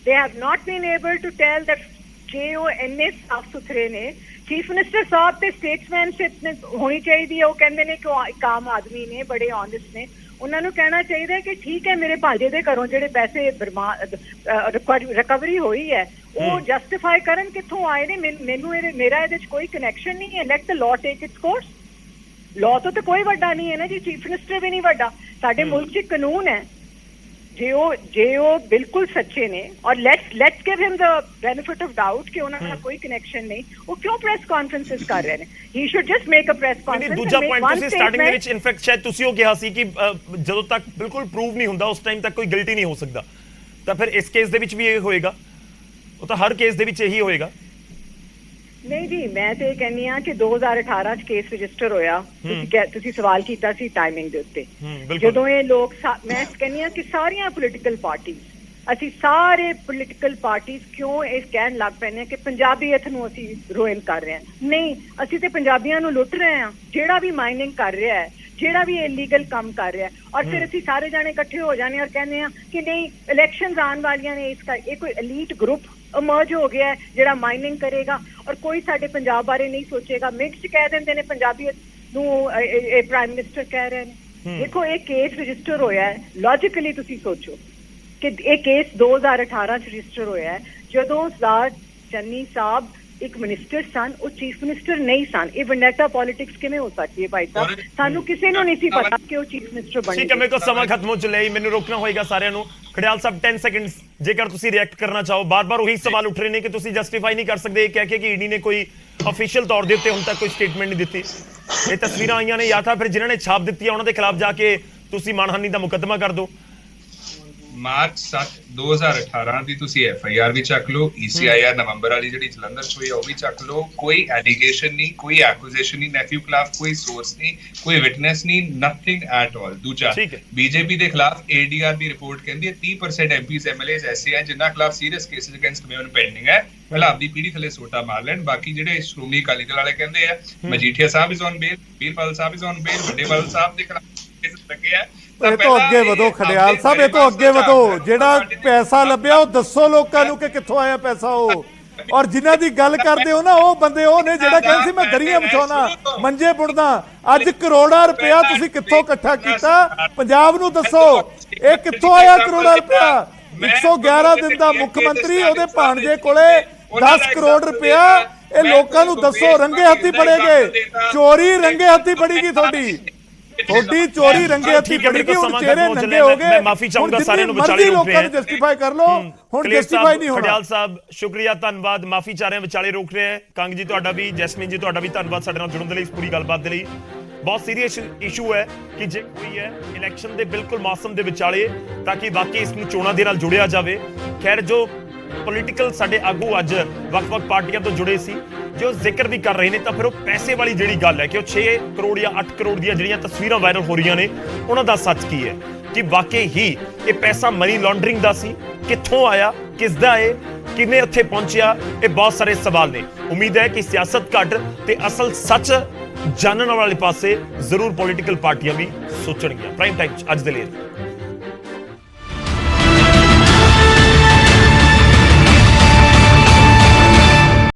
they have not been able to tell that ਕਿ ਉਹ ਇੰਨੇ ਸਾਫ ਸੁਥਰੇ ਨੇ। Chief minister ਸਾਹਿਬ ਤੇ ਸਟੇਟਸਮੈਨਸ਼ਿਪ ਨੇ ਹੋਣੀ ਚਾਹੀਦੀ ਹੈ। ਉਹ ਕਹਿੰਦੇ ਨੇ ਕਿ ਉਹ ਇੱਕ ਆਮ ਆਦਮੀ ਨੇ, ਬੜੇ ਓਨੈਸਟ ਨੇ। ਉਹਨਾਂ ਨੂੰ ਕਹਿਣਾ ਚਾਹੀਦਾ ਹੈ ਕਿ ਠੀਕ ਹੈ, ਮੇਰੇ ਭਾਂਜੇ ਦੇ ਘਰੋਂ ਜਿਹੜੇ ਪੈਸੇ ਰਿਕਵਰੀ ਹੋਈ ਹੈ ਉਹ ਜਸਟੀਫਾਈ ਕਰਨ ਕਿੱਥੋਂ ਆਏ ਨੇ। ਮੈਨੂੰ ਮੇਰਾ ਇਹਦੇ 'ਚ ਕੋਈ ਕਨੈਕਸ਼ਨ ਨਹੀਂ ਹੈ। Light the law take it's course. Law ਤੋਂ ਤਾਂ ਕੋਈ ਵੱਡਾ ਨਹੀਂ ਹੈ ਨਾ ਜੀ, ਚੀਫ ਮਿਨਿਸਟਰ ਵੀ ਨਹੀਂ ਵੱਡਾ। ਸਾਡੇ ਮੁਲਕ 'ਚ ਕਾਨੂੰਨ ਹੈ। ਜੇ ਉਹ ਬਿਲਕੁਲ ਸੱਚੇ ਨੇ ਔਰ let's give him the benefit of doubt ਕਿ ਉਹਨਾਂ ਦਾ ਕੋਈ ਕਨੈਕਸ਼ਨ ਨਹੀਂ, ਉਹ ਕਿਉਂ ਪ੍ਰੈਸ ਕਾਨਫਰੰਸਿਸ ਕਰ ਰਹੇ ਨੇ? He should just make a press conference. ਦੂਜਾ ਪੁਆਇੰਟ ਤੁਸੀਂ ਸਟਾਰਟਿੰਗ ਦੇ ਵਿੱਚ ਇਨਫੈਕਟ ਸ਼ਾਇਦ ਤੁਸੀਂ ਉਹ ਕਿਹਾ ਸੀ ਕਿ ਜਦੋਂ ਤੱਕ ਬਿਲਕੁਲ ਪ੍ਰੂਵ ਨਹੀਂ ਹੁੰਦਾ ਉਸ ਟਾਈਮ ਤੱਕ ਕੋਈ ਗਿਲਟੀ ਨਹੀਂ ਹੋ ਸਕਦਾ, ਤਾਂ ਫਿਰ ਇਸ ਕੇਸ ਦੇ ਵਿੱਚ ਵੀ ਇਹ ਹੋਏਗਾ? ਉਹ ਤਾਂ ਹਰ ਕੇਸ ਦੇ ਵਿੱਚ ਇਹੀ ਹੋਏਗਾ। ਨਹੀਂ ਜੀ, ਮੈਂ ਤੇ ਇਹ ਕਹਿੰਦੀ ਆ ਕਿ 2018 ਚ ਕੇਸ ਰਜਿਸਟਰ ਹੋਇਆ। ਤੁਸੀਂ ਸਵਾਲ ਕੀਤਾ ਸੀ ਟਾਈਮਿੰਗ ਦੇ ਉੱਤੇ। ਜਦੋਂ ਇਹ ਲੋਕ, ਮੈਂ ਕਹਿੰਦੀ ਆ ਕਿ ਸਾਰੀਆਂ ਪੋਲੀਟੀਕਲ ਪਾਰਟੀਜ਼, ਅਸੀਂ ਸਾਰੇ ਪੋਲੀਟੀਕਲ ਪਾਰਟੀਜ਼ ਕਿਉਂ ਇਹ ਕਹਿਣ ਲੱਗ ਪੈਂਦੇ ਆ ਕਿ ਪੰਜਾਬੀਅਤ ਨੂੰ ਅਸੀਂ ਰੋਇਨ ਕਰ ਰਹੇ ਹਾਂ? ਨਹੀਂ, ਅਸੀਂ ਤੇ ਪੰਜਾਬੀਆਂ ਨੂੰ ਲੁੱਟ ਰਹੇ ਹਾਂ। ਜਿਹੜਾ ਵੀ ਮਾਈਨਿੰਗ ਕਰ ਰਿਹਾ ਹੈ, ਜਿਹੜਾ ਵੀ ਇਲੀਗਲ ਕੰਮ ਕਰ ਰਿਹਾ, ਔਰ ਫਿਰ ਅਸੀਂ ਸਾਰੇ ਜਾਣੇ ਇਕੱਠੇ ਹੋ ਜਾਣੇ ਔਰ ਕਹਿੰਦੇ ਆ ਕਿ ਨਹੀਂ ਇਲੈਕਸ਼ਨਸ ਆਉਣ ਵਾਲੀਆਂ ਨੇ, ਇਹ ਕੋਈ ਐਲੀਟ ਗਰੁੱਪ ਇਮਰਜ ਹੋ ਗਿਆ ਹੈ ਜਿਹੜਾ ਮਾਈਨਿੰਗ ਕਰੇਗਾ ਔਰ ਕੋਈ ਸਾਡੇ ਪੰਜਾਬ ਬਾਰੇ ਨਹੀਂ ਸੋਚੇਗਾ। ਮਿੰਟ 'ਚ ਕਹਿ ਦਿੰਦੇ ਨੇ ਪੰਜਾਬੀਅਤ ਨੂੰ ਇਹ ਪ੍ਰਾਈਮ ਮਿਨਿਸਟਰ ਕਹਿ ਰਹੇ ਨੇ। ਦੇਖੋ, ਇਹ ਕੇਸ ਰਜਿਸਟਰ ਹੋਇਆ ਹੈ। ਲੌਜੀਕਲੀ ਤੁਸੀਂ ਸੋਚੋ ਕਿ ਇਹ ਕੇਸ 2018 ਚ ਰਜਿਸਟਰ ਹੋਇਆ ਹੈ, ਜਦੋਂ ਸਰਦਾਰ ਚੰਨੀ ਸਾਹਿਬ ਇੱਕ ਮਿਨਿਸਟਰ ਸਨ, ਉਹ ਚੀਫ ਮਿਨਿਸਟਰ ਨਹੀਂ ਸਨ। ਇਹ ਵੈਂਡੇਟਾ ਪੋਲਿਟਿਕਸ ਕਿਵੇਂ ਹੋ ਸਕਦੀ ਹੈ ਭਾਈ ਸਾਹਿਬ? ਸਾਨੂੰ ਕਿਸੇ ਨੂੰ ਨਹੀਂ ਸੀ ਪਤਾ ਕਿ ਉਹ ਚੀਫ ਮਿਨਿਸਟਰ ਬਣੇ। ਠੀਕ ਹੈ, ਮੇਰੇ ਕੋਲ ਸਮਾਂ ਖਤਮ ਹੋ ਚੱਲਿਆ, ਮੈਨੂੰ ਰੋਕਣਾ ਹੋਏਗਾ ਸਾਰਿਆਂ ਨੂੰ। ਖੜਿਆਲ ਸਾਹਿਬ 10 ਸੈਕਿੰਡਸ ਜੇਕਰ ਤੁਸੀਂ ਰਿਐਕਟ ਕਰਨਾ ਚਾਹੋ। ਬਾਰ-ਬਾਰ ਉਹੀ ਸਵਾਲ ਉੱਠ ਰਹੇ ਨੇ ਕਿ ਤੁਸੀਂ ਜਸਟੀਫਾਈ ਨਹੀਂ ਕਰ ਸਕਦੇ ਇਹ ਕਹਿ ਕੇ ਕਿ ਈਡੀ ਨੇ ਕੋਈ ਅਫੀਸ਼ੀਅਲ ਤੌਰ ਦੇ ਉੱਤੇ ਹੁਣ ਤੱਕ ਕੋਈ ਸਟੇਟਮੈਂਟ ਨਹੀਂ ਦਿੱਤੀ। ਇਹ ਤਸਵੀਰਾਂ ਆਈਆਂ ਨੇ, ਜਾਂ ਤਾਂ ਫਿਰ ਜਿਨ੍ਹਾਂ ਨੇ ਛਾਪ ਦਿੱਤੀ ਹੈ ਉਹਨਾਂ ਦੇ ਖਿਲਾਫ ਜਾ ਕੇ ਤੁਸੀਂ ਮਾਨਹਾਨੀ ਦਾ ਮੁਕੱਦਮਾ ਕਰ ਦਿਓ। ਮਾਰਚ 7 2018 ਦੀ ਤੁਸੀਂ FIR ਵੀ ਚੱਕ ਲਓ, ECIR ਨਵੰਬਰ ਵਾਲੀ ਜਿਹੜੀ ਜਲੰਧਰ ਚ ਹੋਈ ਉਹ ਵੀ ਚੱਕ ਲਓ। ਕੋਈ ਐਲੀਗੇਸ਼ਨ ਨਹੀਂ, ਕੋਈ ਐਕੂਜ਼ੇਸ਼ਨ ਨਹੀਂ ਨੈਫਿਊ ਖਿਲਾਫ, ਕੋਈ ਸੋਰਸ ਨਹੀਂ, ਕੋਈ ਵਿਟਨੈਸ ਨਹੀਂ, ਨਥਿੰਗ ਐਟ ਆਲ। ਦੂਜਾ, BJP ਦੇ ਖਿਲਾਫ ADR ਦੀ ਰਿਪੋਰਟ ਕਹਿੰਦੀ ਹੈ 30% MPs MLAs ਐਸੇ ਹੈ ਜਿਨ੍ਹਾਂ ਖਿਲਾਫ serious cases against women pending ਹੈ। ਪਹਿਲਾਂ ਆਪਦੀ ਪੀੜੀ ਥੱਲੇ ਸੋਟਾ ਮਾਰ ਲੈਣ। ਬਾਕੀ ਜਿਹੜੇ ਸ਼੍ਰੋਮਣੀ ਅਕਾਲੀ ਦਲ ਵਾਲੇ ਕਹਿੰਦੇ ਆ ਮਜੀਠੀਆ ਸਾਹਿਬ is on bail, Veerpal Sahib is on ਬੇਲ, ਵੱਡੇ ਬਾਦਲ ਸਾਹਿਬ ਦੇ ਖਿਲਾਫ ਕੇਸਿਸ ਲੱਗੇ ਆ। ਇਹ ਤੋਂ ਅੱਗੇ ਵਧੋ ਖੜਿਆਲ ਸਾਹਿਬ, ਇਹ ਤੋਂ ਅੱਗੇ ਵਧੋ। ਜਿਹੜਾ ਪੈਸਾ ਲੱਭਿਆ ਉਹ ਦੱਸੋ ਲੋਕਾਂ ਨੂੰ ਕਿ ਕਿੱਥੋਂ ਆਇਆ ਪੈਸਾ ਉਹ। ਔਰ ਜਿਨ੍ਹਾਂ ਦੀ ਗੱਲ ਕਰਦੇ ਹੋ ਨਾ, ਉਹ ਬੰਦੇ ਉਹ ਨੇ ਜਿਹੜਾ ਕਹਿੰਦੇ ਸੀ ਮੈਂ ਦਰੀਆਂ ਵਿਛਾਉਣਾ, ਮੰਜੇ ਬੁਣਦਾ। ਅੱਜ ਕਰੋੜਾਂ ਰੁਪਇਆ ਤੁਸੀਂ ਕਿੱਥੋਂ ਇਕੱਠਾ ਕੀਤਾ? ਪੰਜਾਬ ਨੂੰ ਦੱਸੋ, ਇਹ ਕਿੱਥੋਂ ਆਇਆ ਕਰੋੜਾਂ ਰੁਪਇਆ? 111 ਦਿਨ ਦਾ ਮੁੱਖ ਮੰਤਰੀ, ਉਹਦੇ ਭਾਣਜੇ ਕੋਲੇ 10 ਕਰੋੜ ਰੁਪਇਆ। ਇਹ ਲੋਕਾਂ ਨੂੰ ਦੱਸੋ, ਰੰਗੇ ਹੱਥੀ ਫੜੇਗੇ। ਚੋਰੀ ਰੰਗੇ ਹੱਥੀ ਫੜੇਗੀ ਤੁਹਾਡੀ ਚੋਰੀ ਰੰਗੇ ਹੱਥੀ ਫੜੇਗੀ। ਹੁਣ ਚਿਹਰੇ ਨੰਗੇ ਹੋ ਗਏ। ਮੈਂ ਮਾਫੀ ਚਾਹੂੰਗਾ ਸਾਰਿਆਂ ਨੂੰ ਵਿਚਾਲੇ ਰੋਕ ਰਹੇ ਹਾਂ। ਜਸਟੀਫਾਈ ਕਰ ਲਓ, ਹੁਣ ਜਸਟੀਫਾਈ ਨਹੀਂ ਹੋਣਾ। ਖੜਿਆਲ ਸਾਹਿਬ ਸ਼ੁਕਰੀਆ, ਧੰਨਵਾਦ। ਮਾਫੀ ਚਾਹ ਰਹੇ ਹਾਂ, ਵਿਚਾਲੇ ਰੋਕ ਰਹੇ ਹਾਂ। ਕੰਗ ਜੀ ਤੁਹਾਡਾ ਵੀ, ਜੈਸਮੀਨ ਜੀ ਤੁਹਾਡਾ ਵੀ ਧੰਨਵਾਦ ਸਾਡੇ ਨਾਲ ਜੁੜਨ ਦੇ ਲਈ, ਇਸ ਪੂਰੀ ਗੱਲਬਾਤ ਦੇ ਲਈ। ਬਹੁਤ ਸੀਰੀਅਸ ਇਸ਼ੂ ਹੈ ਕਿ ਜੇ ਕੋਈ ਹੈ ਇਲੈਕਸ਼ਨ ਦੇ ਬਿਲਕੁਲ ਮੌਸਮ ਦੇ ਵਿਚਾਲੇ, ਤਾਂ ਕਿ ਵਾਕਈ ਇਸ ਨੂੰ ਚੋਣਾਂ ਦੇ ਨਾਲ ਜੁੜਿਆ ਜਾਵੇ। ਖੈਰ, ਜੋ ਪੋਲੀਟੀਕਲ ਸਾਡੇ ਆਗੂ ਅੱਜ ਵੱਖ-ਵੱਖ ਪਾਰਟੀਆਂ ਤੋਂ ਜੁੜੇ ਸੀ, ਜੋ ਜ਼ਿਕਰ ਵੀ ਕਰ ਰਹੇ ਨੇ, ਤਾਂ ਫਿਰ ਉਹ ਪੈਸੇ ਵਾਲੀ ਜਿਹੜੀ ਗੱਲ ਹੈ ਕਿ ਉਹ 6 ਕਰੋੜ ਜਾਂ 8 ਕਰੋੜ ਦੀਆਂ ਜਿਹੜੀਆਂ ਤਸਵੀਰਾਂ ਵਾਇਰਲ ਹੋ ਰਹੀਆਂ ਨੇ, ਉਹਨਾਂ ਦਾ ਸੱਚ ਕੀ ਹੈ? ਕਿ ਵਾਕਈ ਹੀ ਇਹ ਪੈਸਾ ਮਨੀ ਲਾਂਡਰਿੰਗ ਦਾ ਸੀ? ਕਿੱਥੋਂ ਆਇਆ? ਕਿਸ ਦਾ ਹੈ? ਕਿਵੇਂ ਉੱਥੇ ਪਹੁੰਚਿਆ? ਇਹ ਬਹੁਤ ਸਾਰੇ ਸਵਾਲ ਨੇ। ਉਮੀਦ ਹੈ ਕਿ ਸਿਆਸਤ ਘੱਟ ਤੇ ਅਸਲ ਸੱਚ ਜਾਣਨ ਵਾਲੇ ਪਾਸੇ ਜ਼ਰੂਰ ਪੋਲੀਟੀਕਲ ਪਾਰਟੀਆਂ ਵੀ ਸੋਚਣਗੀਆਂ। ਪ੍ਰਾਈਮ ਟਾਈਮ ਅੱਜ ਦੇ ਲਈ